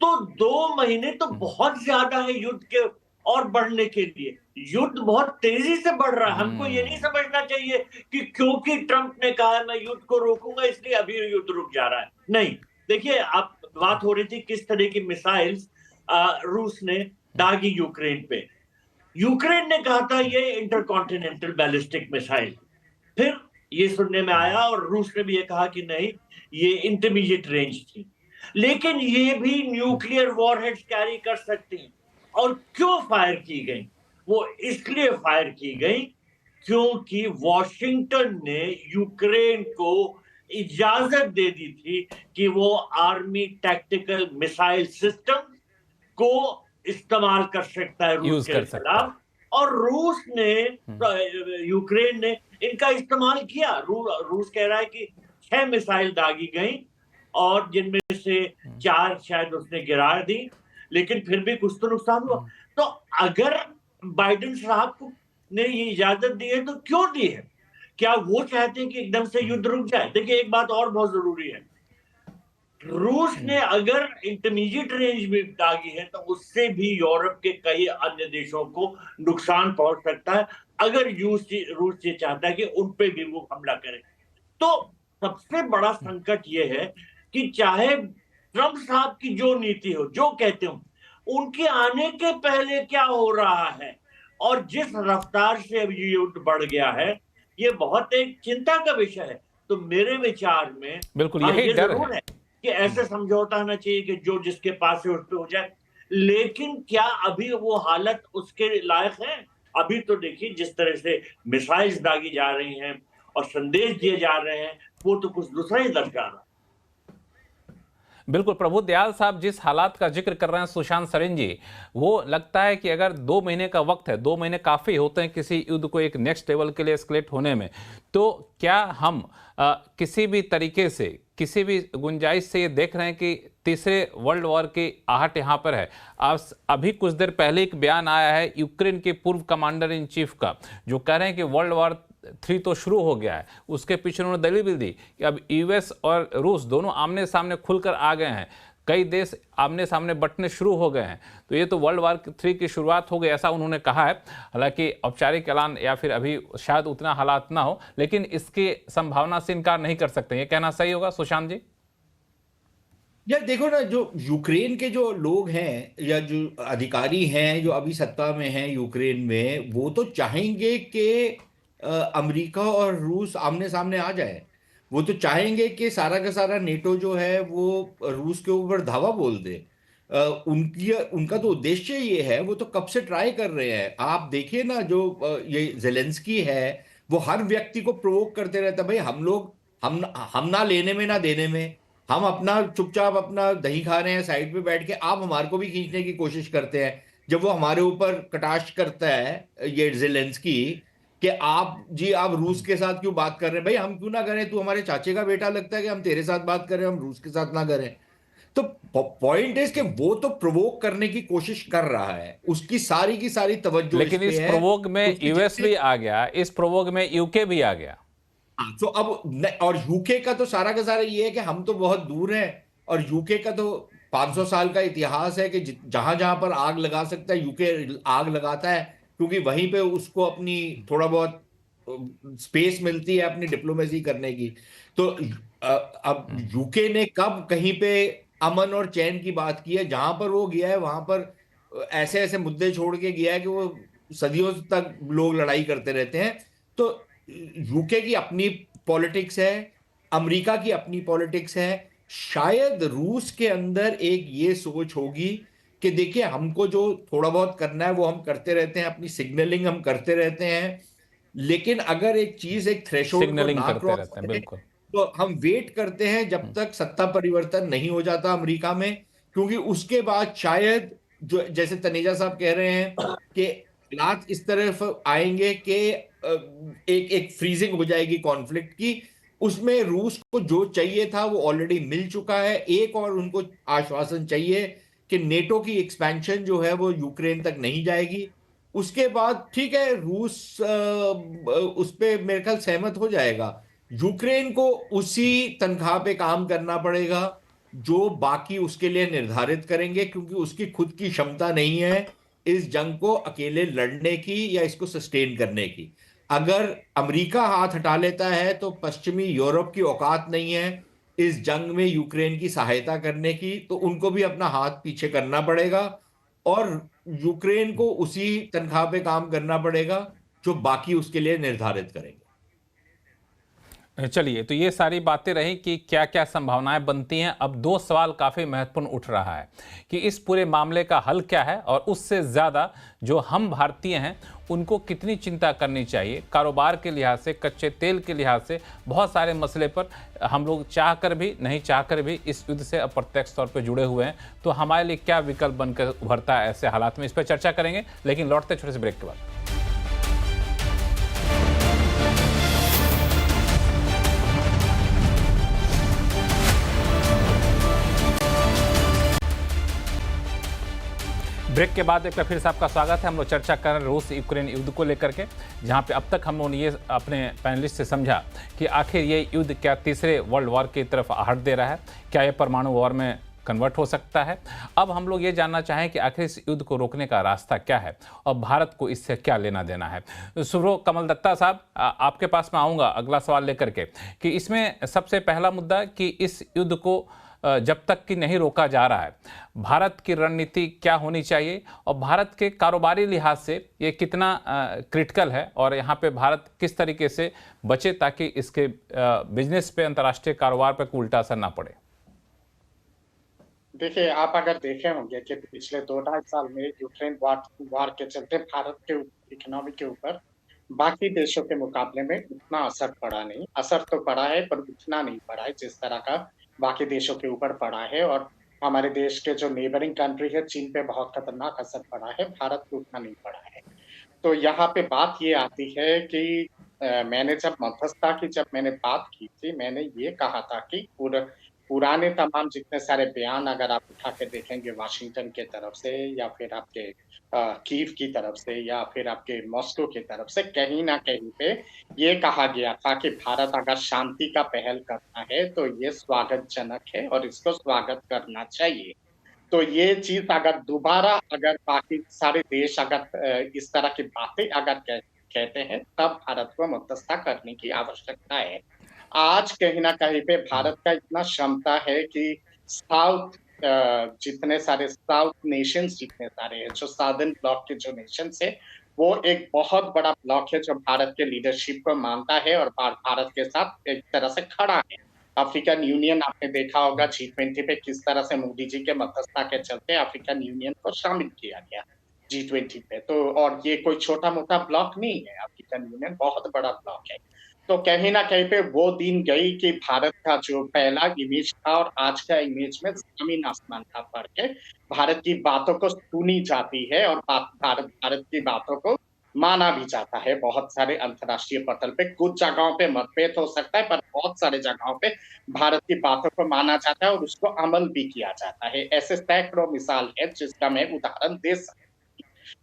तो 2 महीने तो बहुत ज्यादा है युद्ध के और बढ़ने के लिए। युद्ध बहुत तेजी से बढ़ रहा है। हमको ये नहीं समझना चाहिए कि क्योंकि ट्रम्प ने कहा मैं युद्ध को रोकूंगा इसलिए अभी युद्ध रुक जा रहा है। नहीं, देखिए, आप बात हो रही थी किस तरह की मिसाइल्स रूस ने दागी यूक्रेन पे। यूक्रेन ने कहा था ये इंटरकॉन्टिनेंटल बैलिस्टिक मिसाइल, फिर ये सुनने में आया और रूस ने भी ये कहा कि नहीं, ये इंटरमीडिएट रेंज थी। लेकिन ये भी न्यूक्लियर वॉरहेड्स कैरी कर सकती हैं। और क्यों फायर की गई? वो इसलिए फायर की गई क्योंकि वॉशिंगटन ने यूक्रेन को इजाजत दे दी थी कि वो आर्मी टैक्टिकल मिसाइल सिस्टम को इस्तेमाल कर सकता है रूस के खिलाफ, और रूस ने यूक्रेन ने इनका इस्तेमाल किया। रूस कह रहा है कि 6 मिसाइल दागी गई और जिनमें से 4 शायद उसने गिरा दी, लेकिन फिर भी कुछ तो नुकसान हुआ। तो अगर बाइडेन साहब ने ये इजाजत दी है तो क्यों दी है? क्या वो चाहते हैं कि एकदम से युद्ध रुक जाए? देखिए, एक बात और बहुत जरूरी है, रूस ने अगर इंटरमीडिएट रेंज में दागी है तो उससे भी यूरोप के कई अन्य देशों को नुकसान पहुंच सकता है अगर रूस ये चाहता है कि उन पे भी वो हमला करे। तो सबसे बड़ा संकट ये है कि चाहे ट्रम्प साहब की जो नीति हो, जो कहते हो, उनके आने के पहले क्या हो रहा है और जिस रफ्तार से अब ये युद्ध बढ़ गया है, ये बहुत एक चिंता का विषय है। तो मेरे विचार में बिल्कुल हाँ, यही ये डर जरूर है। है कि ऐसे समझौता होना चाहिए कि जो जिसके पास है उस पे हो जाए, लेकिन क्या अभी वो हालत उसके लायक है? अभी तो देखिए जिस तरह से मिसाइल्स दागी जा रही हैं और संदेश दिए जा रहे हैं, वो तो कुछ दूसरा ही दर्शा रहा है। बिल्कुल प्रभु दयाल साहब जिस हालात का जिक्र कर रहे हैं सुशांत सरेन जी, वो लगता है कि अगर 2 महीने का वक्त है, 2 महीने काफ़ी होते हैं किसी युद्ध को एक नेक्स्ट लेवल के लिए एस्केलेट होने में, तो क्या हम किसी भी तरीके से, किसी भी गुंजाइश से ये देख रहे हैं कि तीसरे वर्ल्ड वॉर की आहट यहाँ पर है? अभी कुछ देर पहले एक बयान आया है यूक्रेन के पूर्व कमांडर इन चीफ का, जो कह रहे हैं कि वर्ल्ड वॉर 3 तो शुरू हो गया है। उसके पीछे उन्होंने दलील भी दी कि अब यूएस और रूस दोनों आमने सामने खुलकर आ गए हैं, कई देश आमने सामने बंटने शुरू हो गए हैं, तो ये तो वर्ल्ड वॉर 3 की शुरुआत हो गई, ऐसा उन्होंने कहा है। हालांकि औपचारिक ऐलान या फिर अभी शायद उतना हालात ना हो, लेकिन इसकी संभावना से इनकार नहीं कर सकते। ये कहना सही होगा सुशांत जी? यार देखो ना, जो यूक्रेन के जो लोग हैं या जो अधिकारी हैं जो अभी सत्ता में हैं यूक्रेन में, वो तो चाहेंगे कि अमेरिका और रूस आमने सामने आ जाए। वो तो चाहेंगे कि सारा का सारा नेटो जो है वो रूस के ऊपर धावा बोल दे। उनका तो उद्देश्य ये है, वो तो कब से ट्राई कर रहे हैं। आप देखिए ना, जो ये जेलेंस्की है, वो हर व्यक्ति को प्रोवोक करते रहता है, भाई हम ना लेने में ना देने में, हम अपना चुपचाप अपना दही खा रहे हैं साइड पे बैठ के, आप हमारे को भी खींचने की कोशिश करते हैं। जब वो हमारे ऊपर कटाक्ष करता है ये जेलेंस्की कि आप रूस के साथ क्यों बात कर रहे हैं, भाई हम क्यों ना करें, तू हमारे चाचे का बेटा लगता है कि हम तेरे साथ बात करें, हम रूस के साथ ना करें। तो पॉइंट इज कि वो तो प्रोवोक करने की कोशिश कर रहा है, उसकी सारी की सारी तवज्जो लेकिन इस प्रोवोक में यूएस भी आ गया, इस प्रोवोक में यूके भी आ गया। तो अब और यूके का तो सारा का सारा ये है कि हम तो बहुत दूर हैं, और यूके का तो 500 साल का इतिहास है कि जहां जहां पर आग लगा सकता है यूके आग लगाता है, क्योंकि वहीं पे उसको अपनी थोड़ा बहुत स्पेस मिलती है अपनी डिप्लोमेसी करने की। तो अब यूके ने कब कहीं पे अमन और चैन की बात की है? जहां पर वो गया है वहां पर ऐसे ऐसे मुद्दे छोड़ के गया है कि वो सदियों तक लोग लड़ाई करते रहते हैं। तो यूके की अपनी पॉलिटिक्स है, अमेरिका की अपनी पॉलिटिक्स है, शायद रूस के अंदर एक ये सोच होगी कि देखिए हमको जो थोड़ा बहुत करना है वो हम करते रहते हैं, अपनी सिग्नलिंग हम करते रहते हैं, लेकिन अगर एक चीज एक थ्रेशोल्ड को ना क्रॉस करे तो हम वेट करते हैं जब तक सत्ता परिवर्तन नहीं हो जाता अमेरिका में, क्योंकि उसके बाद शायद जो जैसे तनेजा साहब कह रहे हैं कि हालात इस तरफ आएंगे कि एक फ्रीजिंग हो जाएगी कॉन्फ्लिक्ट की। उसमें रूस को जो चाहिए था वो ऑलरेडी मिल चुका है। एक और उनको आश्वासन चाहिए कि नेटो की एक्सपेंशन जो है वो यूक्रेन तक नहीं जाएगी। उसके बाद ठीक है, रूस उस पे मेरे ख्याल सहमत हो जाएगा। यूक्रेन को उसी तनख्वाह पे काम करना पड़ेगा जो बाकी उसके लिए निर्धारित करेंगे, क्योंकि उसकी खुद की क्षमता नहीं है इस जंग को अकेले लड़ने की या इसको सस्टेन करने की। अगर अमेरिका हाथ हटा लेता है तो पश्चिमी यूरोप की औकात नहीं है इस जंग में यूक्रेन की सहायता करने की, तो उनको भी अपना हाथ पीछे करना पड़ेगा और यूक्रेन को उसी तनख्वाह पे काम करना पड़ेगा जो बाकी उसके लिए निर्धारित करेंगे। चलिए, तो ये सारी बातें रही कि क्या क्या संभावनाएं बनती हैं। अब 2 सवाल काफ़ी महत्वपूर्ण उठ रहा है कि इस पूरे मामले का हल क्या है, और उससे ज़्यादा जो हम भारतीय हैं उनको कितनी चिंता करनी चाहिए। कारोबार के लिहाज से, कच्चे तेल के लिहाज से, बहुत सारे मसले पर हम लोग चाहकर भी नहीं चाहकर भी इस युद्ध से अप्रत्यक्ष तौर पर जुड़े हुए हैं। तो हमारे लिए क्या विकल्प बनकर उभरता है ऐसे हालात में, इस पर चर्चा करेंगे, लेकिन लौटते छोटे से ब्रेक के बाद। ब्रेक के बाद एक बार फिर से आपका स्वागत है। हम लोग चर्चा कर रहे हैं रूस यूक्रेन युद्ध को लेकर के, जहां पे अब तक हम लोगों ने ये अपने पैनलिस्ट से समझा कि आखिर ये युद्ध क्या तीसरे वर्ल्ड वॉर की तरफ आहट दे रहा है, क्या ये परमाणु वॉर में कन्वर्ट हो सकता है। अब हम लोग ये जानना चाहें कि आखिर इस युद्ध को रोकने का रास्ता क्या है और भारत को इससे क्या लेना देना है। सुब्रो कमल दत्ता साहब, आपके पास मैं आऊँगा अगला सवाल लेकर के कि इसमें सबसे पहला मुद्दा कि इस युद्ध को जब तक कि नहीं रोका जा रहा है, भारत की रणनीति क्या होनी चाहिए और भारत के कारोबारी लिहाज से ये कितना क्रिटिकल है और यहाँ पे भारत किस तरीके से बचे ताकि इसके बिजनेस पे, अंतर्राष्ट्रीय कारोबार पे कोई उल्टा असर ना पड़े? देखिए, आप अगर देखे होंगे कि पिछले 2-2.5 साल में यूक्रेन वार के चलते भारत के इकोनॉमी के ऊपर बाकी देशों के मुकाबले में उतना असर पड़ा नहीं। असर तो पड़ा है पर उतना नहीं पड़ा है जिस तरह का बाकी देशों के ऊपर पड़ा है, और हमारे देश के जो नेबरिंग कंट्री है चीन पे बहुत खतरनाक असर पड़ा है, भारत पे उतना नहीं पड़ा है। तो यहाँ पे बात ये आती है कि मैंने जब मध्यस्थता की मैंने बात की थी, मैंने ये कहा था कि पुराने तमाम जितने सारे बयान अगर आप उठा के देखेंगे वाशिंगटन के तरफ से या फिर आपके कीव की तरफ से या फिर आपके मॉस्को की तरफ से, कहीं ना कहीं पे ये कहा गया था कि भारत अगर शांति का पहल करना है तो ये स्वागतजनक है और इसको स्वागत करना चाहिए। तो ये चीज अगर दोबारा अगर बाकी सारे देश अगर इस तरह की बातें अगर कहते हैं तब भारत को मध्यस्थता करने की आवश्यकता है। आज कहीं ना कहीं पे भारत का इतना क्षमता है कि जितने सारे साउथ नेशंस जितने सारे हैं, जो साउदर्न ब्लॉक के जो नेशंस है, वो एक बहुत बड़ा ब्लॉक है जो भारत के लीडरशिप को मानता है और भारत के साथ एक तरह से खड़ा है। अफ्रीकन यूनियन आपने देखा होगा G20 पे किस तरह से मोदी जी के मध्यस्थता के चलते अफ्रीकन यूनियन को शामिल किया गया G20 पे। तो और ये कोई छोटा मोटा ब्लॉक नहीं है, अफ्रीकन यूनियन बहुत बड़ा ब्लॉक है। तो कहीं ना कहीं पे वो दिन गई कि भारत का जो पहला इमेज था और आज का इमेज में जमीन आसमान का फर्क है। भारत की बातों को सुनी जाती है और भारत की बातों को माना भी जाता है। बहुत सारे अंतर्राष्ट्रीय पटल पे कुछ जगहों पे मतभेद हो सकता है, पर बहुत सारे जगहों पे भारत की बातों को माना जाता है और उसको अमल भी किया जाता है। ऐसे सैकड़ों मिसाल है जिसका मैं उदाहरण दे सकता हूं।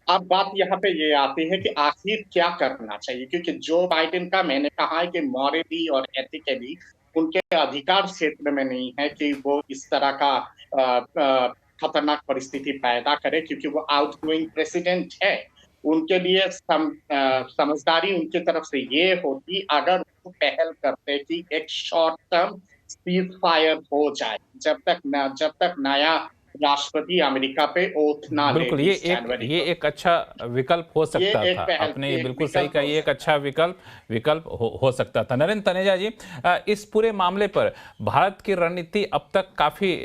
अब बात यहाँ पे ये आती है कि आखिर क्या करना चाहिए, क्योंकि जो बाइडेन का मैंने कहा है कि मॉरली और एथिकली उनके अधिकार क्षेत्र में नहीं है कि वो इस तरह का खतरनाक परिस्थिति पैदा करे, क्योंकि वो आउटगोइंग प्रेसिडेंट है। उनके लिए समझदारी उनकी तरफ से ये होती अगर वो पहल करते कि एक शॉर्ट टर्म सीज फायर हो जाए, जब तक नया राष्ट्रपति अमेरिका पे ओथ ना ले। बिल्कुल, ये एक अच्छा विकल्प हो सकता था। आपने बिल्कुल सही कहा, ये एक अच्छा विकल्प हो सकता था। नरेंद्र तनेजा जी, इस पूरे मामले पर भारत की रणनीति अब तक काफ़ी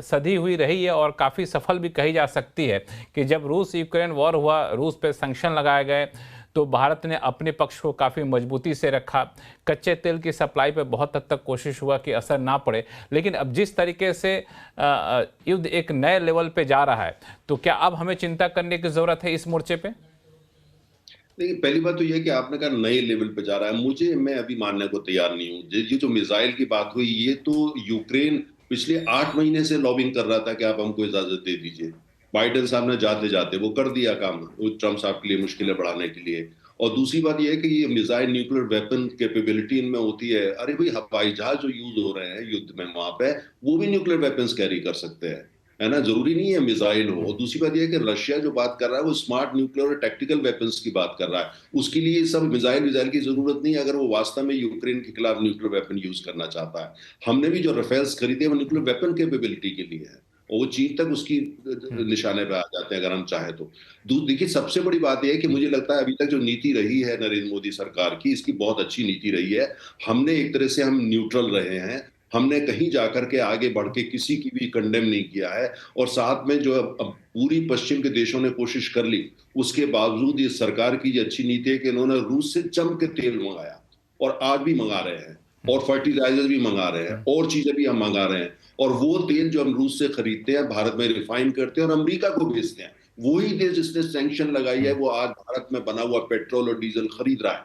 सधी हुई रही है और काफ़ी सफल भी कही जा सकती है कि जब रूस यूक्रेन वॉर हुआ, रूस पे सैंक्शन लगाए गए तो भारत ने अपने पक्ष को काफ़ी मजबूती से रखा। कच्चे तेल की सप्लाई पे बहुत हद तक कोशिश हुआ कि असर ना पड़े, लेकिन अब जिस तरीके से युद्ध एक नए लेवल पे जा रहा है, तो क्या अब हमें चिंता करने की ज़रूरत है इस मोर्चे पे? देखिए, पहली बात तो यह कि आपने कहा नए लेवल पे जा रहा है, मैं अभी मानने को तैयार नहीं हूँ। ये जो मिसाइल की बात हुई, ये तो यूक्रेन पिछले 8 महीने से लॉबिंग कर रहा था कि आप हमको इजाजत दे दीजिए। बाइडेन साहब ने जाते जाते वो कर दिया काम, वो ट्रम्प साहब के लिए मुश्किलें बढ़ाने के लिए। और दूसरी बात यह है कि ये मिसाइल न्यूक्लियर वेपन कैपेबिलिटी इनमें होती है। अरे भाई, हवाई जहाज जो यूज हो रहे हैं युद्ध में वहां पे, वो भी न्यूक्लियर वेपन्स कैरी कर सकते हैं, है ना। जरूरी नहीं है मिसाइल हो। और दूसरी बात यह है कि रशिया जो बात कर रहा है वो स्मार्ट न्यूक्लियर और टैक्टिकल वेपन्स की बात कर रहा है। उसके लिए सब मिसाइल की जरूरत नहीं है अगर वो वास्तव में यूक्रेन के खिलाफ न्यूक्लियर वेपन यूज करना चाहता है। हमने भी जो राफेल्स खरीदे वो न्यूक्लियर वेपन कैपेबिलिटी के लिए है और वो चीन तक उसकी निशाने पे आ जाते हैं अगर हम चाहे तो। देखिए, सबसे बड़ी बात यह है कि मुझे लगता है अभी तक जो नीति रही है नरेंद्र मोदी सरकार की, इसकी बहुत अच्छी नीति रही है। हमने एक तरह से हम न्यूट्रल रहे हैं, हमने कहीं जाकर के आगे बढ़ के किसी की भी कंडेम नहीं किया है। और साथ में जो अब पूरी पश्चिम के देशों ने कोशिश कर ली, उसके बावजूद ये सरकार की अच्छी नीति है कि इन्होंने रूस से जम के तेल मंगाया और आज भी मंगा रहे हैं, और फर्टिलाइजर भी मंगा रहे हैं, और चीजें भी हम मंगा रहे हैं। और वो तेल जो हम रूस से खरीदते हैं, भारत में रिफाइन करते हैं और अमेरिका को बेचते हैं। वही देश जिसने सैंक्शन लगाई है वो आज भारत में बना हुआ पेट्रोल और डीजल खरीद रहा है।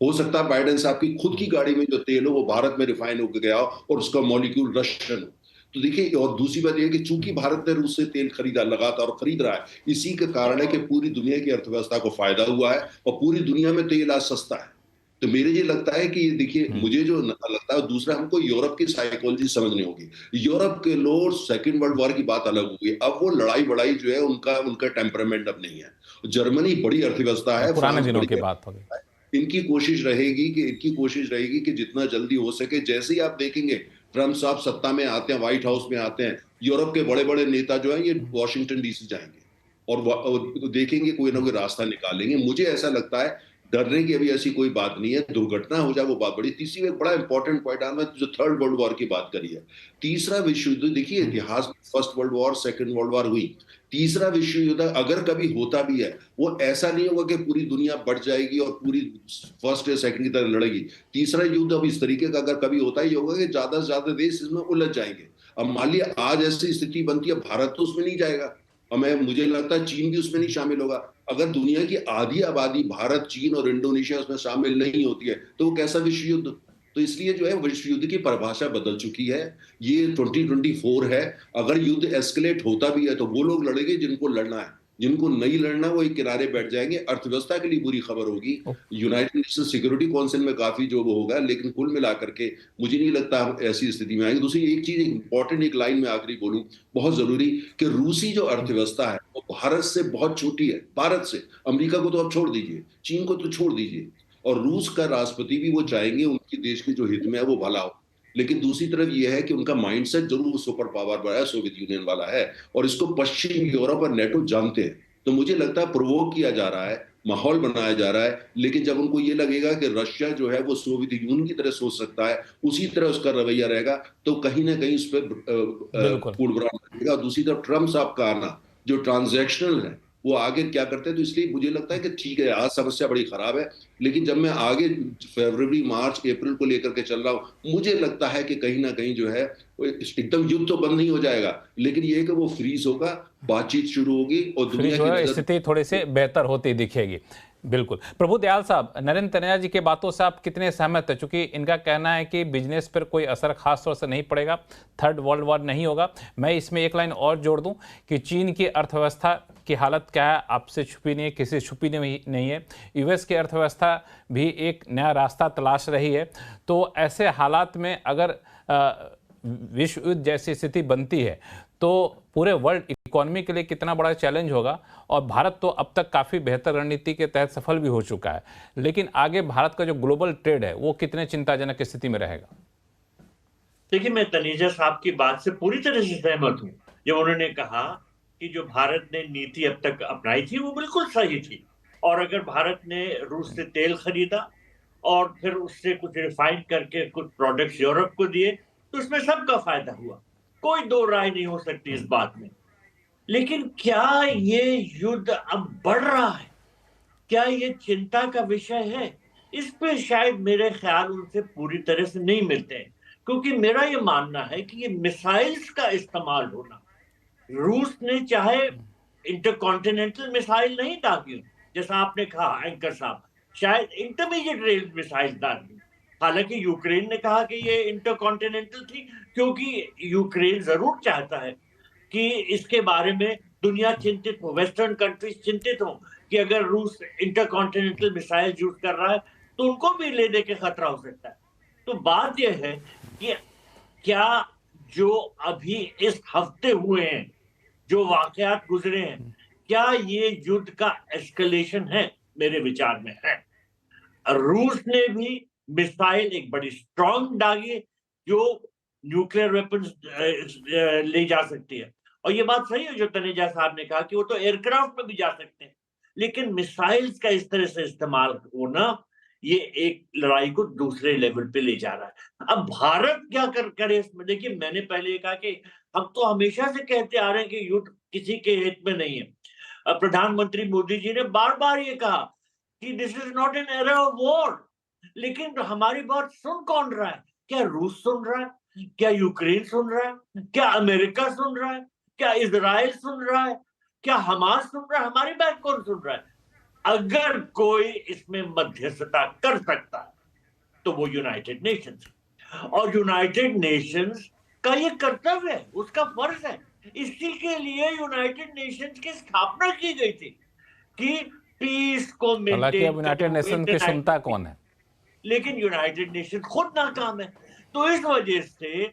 हो सकता है बाइडेन साहब की खुद की गाड़ी में जो तेल हो वो भारत में रिफाइन होकर गया हो और उसका मॉलिक्यूल रशियन हो। तो देखिए, और दूसरी बात यह कि चूंकि भारत ने रूस से तेल खरीदा, लगातार और खरीद रहा है, इसी के कारण है कि पूरी दुनिया की अर्थव्यवस्था को फायदा हुआ है और पूरी दुनिया में तेल आज सस्ता है। तो मेरे ये लगता है कि ये देखिए, मुझे जो लगता है, दूसरा हमको यूरोप की साइकोलॉजी समझनी होगी। यूरोप के लोग सेकंड वर्ल्ड वॉर की बात अलग हो गई, अब वो लड़ाई बड़ाई जो है उनका टेम्परामेंट अब नहीं है। जर्मनी बड़ी अर्थव्यवस्था है, पुराने दिनों की बात हो गई। इनकी कोशिश रहेगी कि जितना जल्दी हो सके, जैसे ही आप देखेंगे ट्रम्प साहब सत्ता में आते हैं, व्हाइट हाउस में आते हैं, यूरोप के बड़े बड़े नेता जो हैं ये वॉशिंगटन डीसी जाएंगे और देखेंगे कोई ना कोई रास्ता निकालेंगे। मुझे ऐसा लगता है डरने की अभी ऐसी कोई बात नहीं है, दुर्घटना हो जाए वो बात बड़ी। तीसरी एक बड़ा इंपॉर्टेंट पॉइंट है जो थर्ड वर्ल्ड वॉर की बात करी है, तीसरा विश्व युद्ध, देखिए इतिहास में first world war, second world war हुई, तीसरा विश्व युद्ध अगर कभी होता भी है वो ऐसा नहीं होगा कि पूरी दुनिया बढ़ जाएगी और पूरी फर्स्ट या सेकंड की तरह लड़ेगी। तीसरा युद्ध अब इस तरीके का अगर कभी होता ही होगा कि ज्यादा से ज्यादा देश इसमें उलझ जाएंगे। अब मान लिया आज ऐसी स्थिति बनती है, भारत तो उसमें नहीं जाएगा और मुझे लगता है चीन भी उसमें नहीं शामिल होगा। अगर दुनिया की आधी आबादी भारत, चीन और इंडोनेशिया उसमें शामिल नहीं होती है तो वो कैसा विश्व युद्ध? तो इसलिए जो है विश्व युद्ध की परिभाषा बदल चुकी है, ये 2024 है। अगर युद्ध एस्केलेट होता भी है तो वो लोग लड़ेंगे जिनको लड़ना है, जिनको नहीं लड़ना वो एक किनारे बैठ जाएंगे। अर्थव्यवस्था के लिए बुरी खबर होगी, यूनाइटेड नेशन सिक्योरिटी काउंसिल में काफी जो वो होगा, लेकिन कुल मिलाकर के मुझे नहीं लगता हम ऐसी स्थिति में आएंगे। दूसरी एक चीज इंपॉर्टेंट, एक लाइन में आखिरी बोलूं, बहुत जरूरी, कि रूसी जो अर्थव्यवस्था है वो भारत से बहुत छोटी है। भारत से, अमेरिका को तो आप छोड़ दीजिए, चीन को तो छोड़ दीजिए, और रूस का राष्ट्रपति भी वो चाहेंगे उनके देश के जो हित में है वो भला हो। लेकिन दूसरी तरफ ये है कि उनका माइंडसेट जरूर सुपर पावर वाला है, सोवियत यूनियन वाला है, और इसको पश्चिम यूरोप और नेटो जानते हैं। तो मुझे लगता है प्रोवोक किया जा रहा है, माहौल बनाया जा रहा है, लेकिन जब उनको ये लगेगा कि रशिया जो है वो सोवियत यूनियन की तरह सोच सकता है, उसी तरह उसका रवैया रहेगा, तो कहीं ना कहीं उस पर पूर्वाग्रह रहेगा। दूसरी तरफ ट्रम्प साहब का आना जो ट्रांजैक्शनल है वो आगे क्या करते हैं, तो इसलिए मुझे लगता है कि ठीक है आज समस्या बड़ी खराब है, लेकिन जब मैं आगे फरवरी, मार्च, अप्रैल को लेकर के चल रहा हूं, मुझे लगता है कि कहीं ना कहीं जो है एकदम युद्ध तो बंद नहीं हो जाएगा, लेकिन ये है कि वो फ्रीज होगा, बातचीत शुरू होगी और दुनिया की स्थिति थोड़ी से बेहतर होती दिखेगी। बिल्कुल। प्रभु दयाल साहब, नरेंद्र तनेजा जी के बातों से आप कितने सहमत हैं? चूंकि इनका कहना है कि बिजनेस पर कोई असर खास तौर से नहीं पड़ेगा, थर्ड वर्ल्ड वॉर नहीं होगा। मैं इसमें एक लाइन और जोड़ दूं कि चीन की अर्थव्यवस्था की हालत क्या है आपसे छुपी नहीं है, किसी से छुपी नहीं है। यूएस की अर्थव्यवस्था भी एक नया रास्ता तलाश रही है। तो ऐसे हालात में अगर विश्व युद्ध जैसी स्थिति बनती है तो पूरे वर्ल्ड इकोनॉमी के लिए कितना बड़ा चैलेंज होगा। और भारत तो अब तक काफ़ी बेहतर रणनीति के तहत सफल भी हो चुका है, लेकिन आगे भारत का जो ग्लोबल ट्रेड है वो कितने चिंताजनक स्थिति में रहेगा? देखिए, मैं तनेजा साहब की बात से पूरी तरह से सहमत हूँ। जब उन्होंने कहा कि जो भारत ने नीति अब तक अपनाई थी वो बिल्कुल सही थी, और अगर भारत ने रूस से तेल खरीदा और फिर उससे कुछ रिफाइन करके कुछ प्रोडक्ट्स यूरोप को दिए तो उसमें सबका फायदा हुआ, कोई दो राय नहीं हो सकती इस बात में। लेकिन क्या ये युद्ध अब बढ़ रहा है, क्या ये चिंता का विषय है? इस पे शायद मेरे ख्याल उनसे पूरी तरह से नहीं मिलते हैं, क्योंकि मेरा ये मानना है कि ये मिसाइल्स का इस्तेमाल होना, रूस ने चाहे इंटरकॉन्टिनेंटल मिसाइल नहीं दागी, जैसा आपने कहा एंकर साहब, शायद इंटरमीडिएट रेंज मिसाइल दागी। हालांकि यूक्रेन ने कहा कि ये इंटरकॉन्टिनेंटल थी, क्योंकि यूक्रेन जरूर चाहता है कि इसके बारे में दुनिया चिंतित हो, वेस्टर्न कंट्रीज चिंतित हो कि अगर रूस इंटरकॉन्टिनेंटल मिसाइल यूज कर रहा है तो उनको भी लेने के खतरा हो सकता है। तो बात यह है कि क्या जो अभी इस हफ्ते हुए हैं, जो वाकयात गुजरे हैं, क्या ये युद्ध का एस्केलेशन है? मेरे विचार में है। रूस ने भी मिसाइल एक बड़ी स्ट्रॉन्ग दागी जो न्यूक्लियर वेपन्स ले जा सकती है, और ये बात सही है जो तनेजा साहब ने कहा कि वो तो एयरक्राफ्ट में भी जा सकते हैं, लेकिन मिसाइल्स का इस तरह से इस्तेमाल होना ये एक लड़ाई को दूसरे लेवल पे ले जा रहा है। अब भारत क्या करे इसमें? देखिए, मैंने पहले कहा कि हम तो हमेशा से कहते आ रहे हैं कि युद्ध किसी के हित में नहीं है। प्रधानमंत्री मोदी जी ने बार बार ये कहा कि this is not an era of war, लेकिन हमारी बात सुन कौन रहा है? क्या रूस सुन रहा है? क्या यूक्रेन सुन रहा है? क्या अमेरिका सुन रहा है? क्या इजराइल सुन रहा है? क्या हमास सुन रहा है? हमारी बात कौन सुन रहा है? अगर कोई इसमें मध्यस्थता कर सकता है तो वो यूनाइटेड नेशंस, और यूनाइटेड नेशंस का ये कर्तव्य है, उसका फर्ज है। इसी के लिए यूनाइटेड नेशंस की स्थापना की गई थी कि पीस को मेंटेन। यूनाइटेड नेशंस की क्षमता कौन है? लेकिन यूनाइटेड नेशन खुद नाकाम है। तो इस वजह से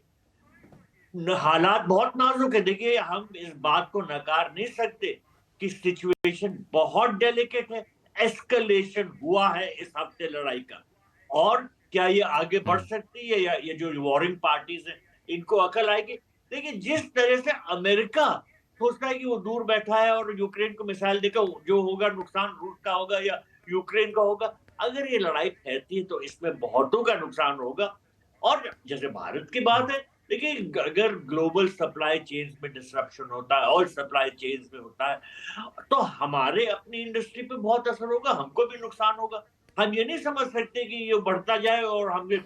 हालात बहुत नाजुक है। देखिए, हम इस बात को नकार नहीं सकते कि सिचुएशन बहुत डेलिकेट है, एस्केलेशन हुआ है इस हफ्ते लड़ाई का, और क्या ये आगे बढ़ सकती है, या ये जो वॉरिंग पार्टीज हैं इनको अकल आएगी। देखिए जिस तरह से अमेरिका सोचता है कि वो दूर बैठा है और यूक्रेन को मिसाइल देकर जो होगा नुकसान रूस का होगा या यूक्रेन का होगा, अगर ये लड़ाई फैलती है तो इसमें बहुतों का नुकसान होगा। और जैसे भारत की बात है, देखिए अगर ग्लोबल सप्लाई चेन्स में डिसरप्शन होता है, ऑयल सप्लाई चेन्स में होता है, तो हमारे अपनी इंडस्ट्री पे बहुत असर होगा, हमको भी नुकसान होगा। हम ये नहीं समझ सकते कि ये बढ़ता जाए और हमें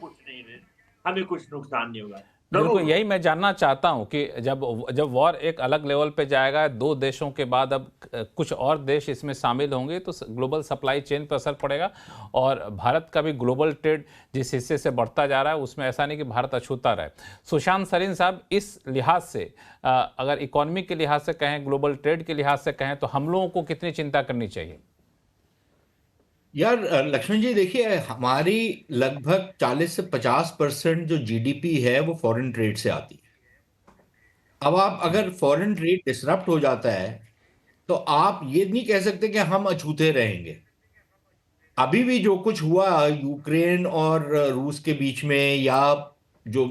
कुछ नुकसान नहीं होगा। बिल्कुल, यही मैं जानना चाहता हूं कि जब वॉर एक अलग लेवल पे जाएगा, दो देशों के बाद अब कुछ और देश इसमें शामिल होंगे, तो ग्लोबल सप्लाई चेन पर असर पड़ेगा। और भारत का भी ग्लोबल ट्रेड जिस हिस्से से बढ़ता जा रहा है उसमें ऐसा नहीं कि भारत अछूता रहे। सुशांत सरीन साहब, इस लिहाज से अगर इकोनॉमी के लिहाज से कहें, ग्लोबल ट्रेड के लिहाज से कहें, तो हम लोगों को कितनी चिंता करनी चाहिए? यार लक्ष्मण जी, देखिए हमारी लगभग 40 से 50% जो जीडीपी है वो फॉरेन ट्रेड से आती है। अब आप अगर फॉरेन ट्रेड डिसरप्ट हो जाता है तो आप ये नहीं कह सकते कि हम अछूते रहेंगे। अभी भी जो कुछ हुआ यूक्रेन और रूस के बीच में, या जो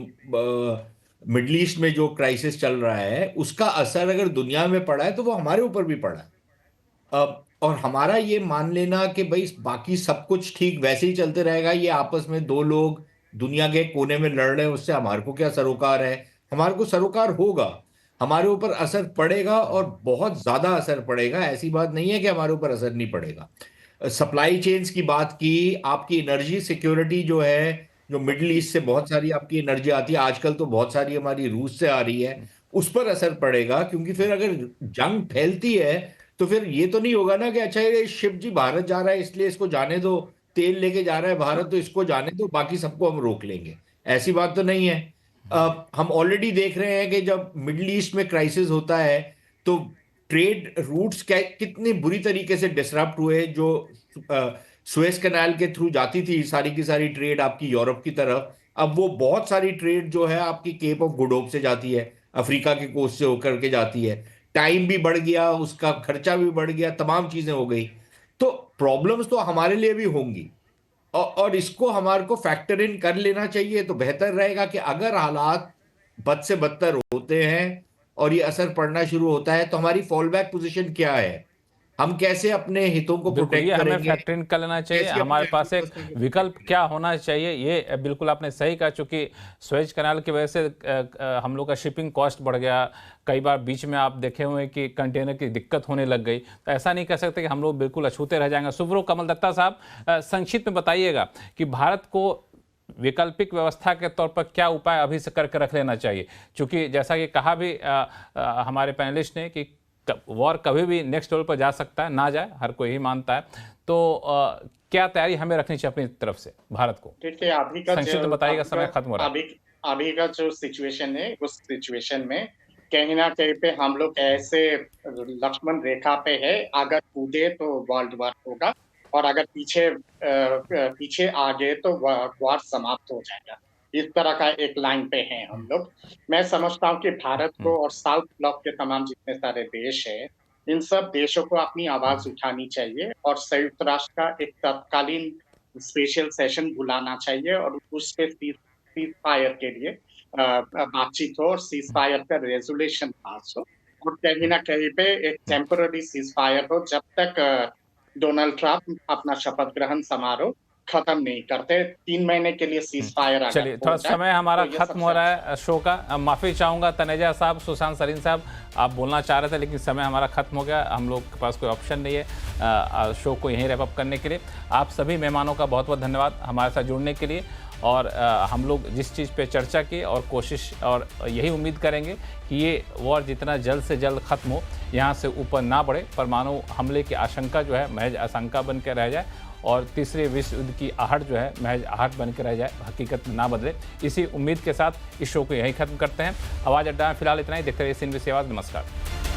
मिडल ईस्ट में जो क्राइसिस चल रहा है, उसका असर अगर दुनिया में पड़ा है तो वो हमारे ऊपर भी पड़ा है। और हमारा ये मान लेना कि भाई बाकी सब कुछ ठीक वैसे ही चलते रहेगा, ये आपस में दो लोग दुनिया के कोने में लड़ रहे हैं, उससे हमारे को क्या सरोकार है? हमारे को सरोकार होगा, हमारे ऊपर असर पड़ेगा और बहुत ज्यादा असर पड़ेगा। ऐसी बात नहीं है कि हमारे ऊपर असर नहीं पड़ेगा। सप्लाई चेन्स की बात की, आपकी एनर्जी सिक्योरिटी जो है, जो मिडिल ईस्ट से बहुत सारी आपकी एनर्जी आती है, आजकल तो बहुत सारी हमारी रूस से आ रही है, उस पर असर पड़ेगा। क्योंकि फिर अगर जंग फैलती है तो फिर ये तो नहीं होगा ना कि अच्छा ये शिप जी भारत जा रहा है इसलिए इसको जाने दो, तेल लेके जा रहा है भारत तो इसको जाने दो, बाकी सबको हम रोक लेंगे। ऐसी बात तो नहीं है। हम ऑलरेडी देख रहे हैं कि जब मिडिल ईस्ट में क्राइसिस होता है तो ट्रेड रूट्स कितनी बुरी तरीके से डिसरप्ट हुए। जो सुएज कैनाल के थ्रू जाती थी सारी की सारी ट्रेड आपकी यूरोप की तरफ, अब वो बहुत सारी ट्रेड जो है आपकी केप ऑफ गुड होप से जाती है, अफ्रीका के कोस्ट से होकर के जाती है। टाइम भी बढ़ गया, उसका खर्चा भी बढ़ गया, तमाम चीजें हो गई। तो प्रॉब्लम्स तो हमारे लिए भी होंगी और इसको हमारे को फैक्टर इन कर लेना चाहिए। तो बेहतर रहेगा कि अगर हालात बद से बदतर होते हैं और ये असर पड़ना शुरू होता है तो हमारी फॉल बैक पोजीशन क्या है, हम कैसे अपने हितों को प्रोटेक्ट करेंगे, हमें फैक्टर इन कर लेना चाहिए। हमारे पास एक विकल्प क्या होना चाहिए, ये बिल्कुल आपने सही कहा। चूंकि स्वेज कैनाल की वजह से हम लोग का शिपिंग कॉस्ट बढ़ गया, कई बार बीच में आप देखे हुए कि कंटेनर की दिक्कत होने लग गई। तो ऐसा नहीं कह सकते कि हम लोग बिल्कुल अछूते रह जाएंगे। सुब्रो कमल दत्ता साहब, संक्षिप्त में बताइएगा कि भारत को वैकल्पिक व्यवस्था के तौर पर क्या उपाय अभी से करके रख लेना चाहिए, क्योंकि जैसा कि कहा भी हमारे पैनलिस्ट ने कि वॉर कभी भी नेक्स्ट लेवल पर जा सकता है, ना जाए, हर कोई ही मानता है। तो क्या तैयारी हमें रखनी चाहिए अपनी तरफ से भारत को? देखिए अभी का संक्षिप्त बताइएगा, समय खत्म हो रहा है। अभी का जो सिचुएशन है, उस सिचुएशन में कहीं ना कहीं पे हम लोग ऐसे लक्ष्मण रेखा पे है, अगर कूदे तो वर्ल्ड वॉर होगा और अगर पीछे आ गए तो वॉर समाप्त हो जाएगा। इस तरह का एक लाइन पे हैं हम लोग। मैं समझता हूँ कि भारत को और साउथ ब्लॉक के तमाम जितने सारे देश हैं, इन सब देशों को अपनी आवाज उठानी चाहिए और संयुक्त राष्ट्र का एक तत्कालीन स्पेशल सेशन बुलाना चाहिए और उस पे सीज फायर के लिए बातचीत हो और सीज फायर का रेजोल्यूशन पास हो और कहीं ना कहीं पे एक टेम्पररी सीज फायर हो जब तक डोनाल्ड ट्रंप अपना शपथ ग्रहण समारोह खत्म नहीं करते। 3 महीने के लिए सीज फायर। चलिए, थोड़ा समय हमारा खत्म हो रहा है शो का। माफी चाहूंगा तनेजा साहब, सुशांत सरीन साहब, आप बोलना चाह रहे थे लेकिन समय हमारा खत्म हो गया। हम लोग के पास कोई ऑप्शन नहीं है शो को यहीं रैप अप करने के लिए। आप सभी मेहमानों का बहुत बहुत धन्यवाद हमारे साथ जुड़ने के लिए। और हम लोग जिस चीज़ पे चर्चा की और कोशिश और यही उम्मीद करेंगे कि ये वॉर जितना जल्द से जल्द ख़त्म हो, यहाँ से ऊपर ना बढ़े, परमाणु हमले की आशंका जो है महज आशंका बन के रह जाए और तीसरे विश्व युद्ध की आहट जो है महज आहट बन के रह जाए, हकीकत में ना बदले। इसी उम्मीद के साथ इस शो को यहीं ख़त्म करते हैं। आवाज़ अड्डा में फिलहाल इतना ही। देखते रहिए CNBC आवाज़। नमस्कार।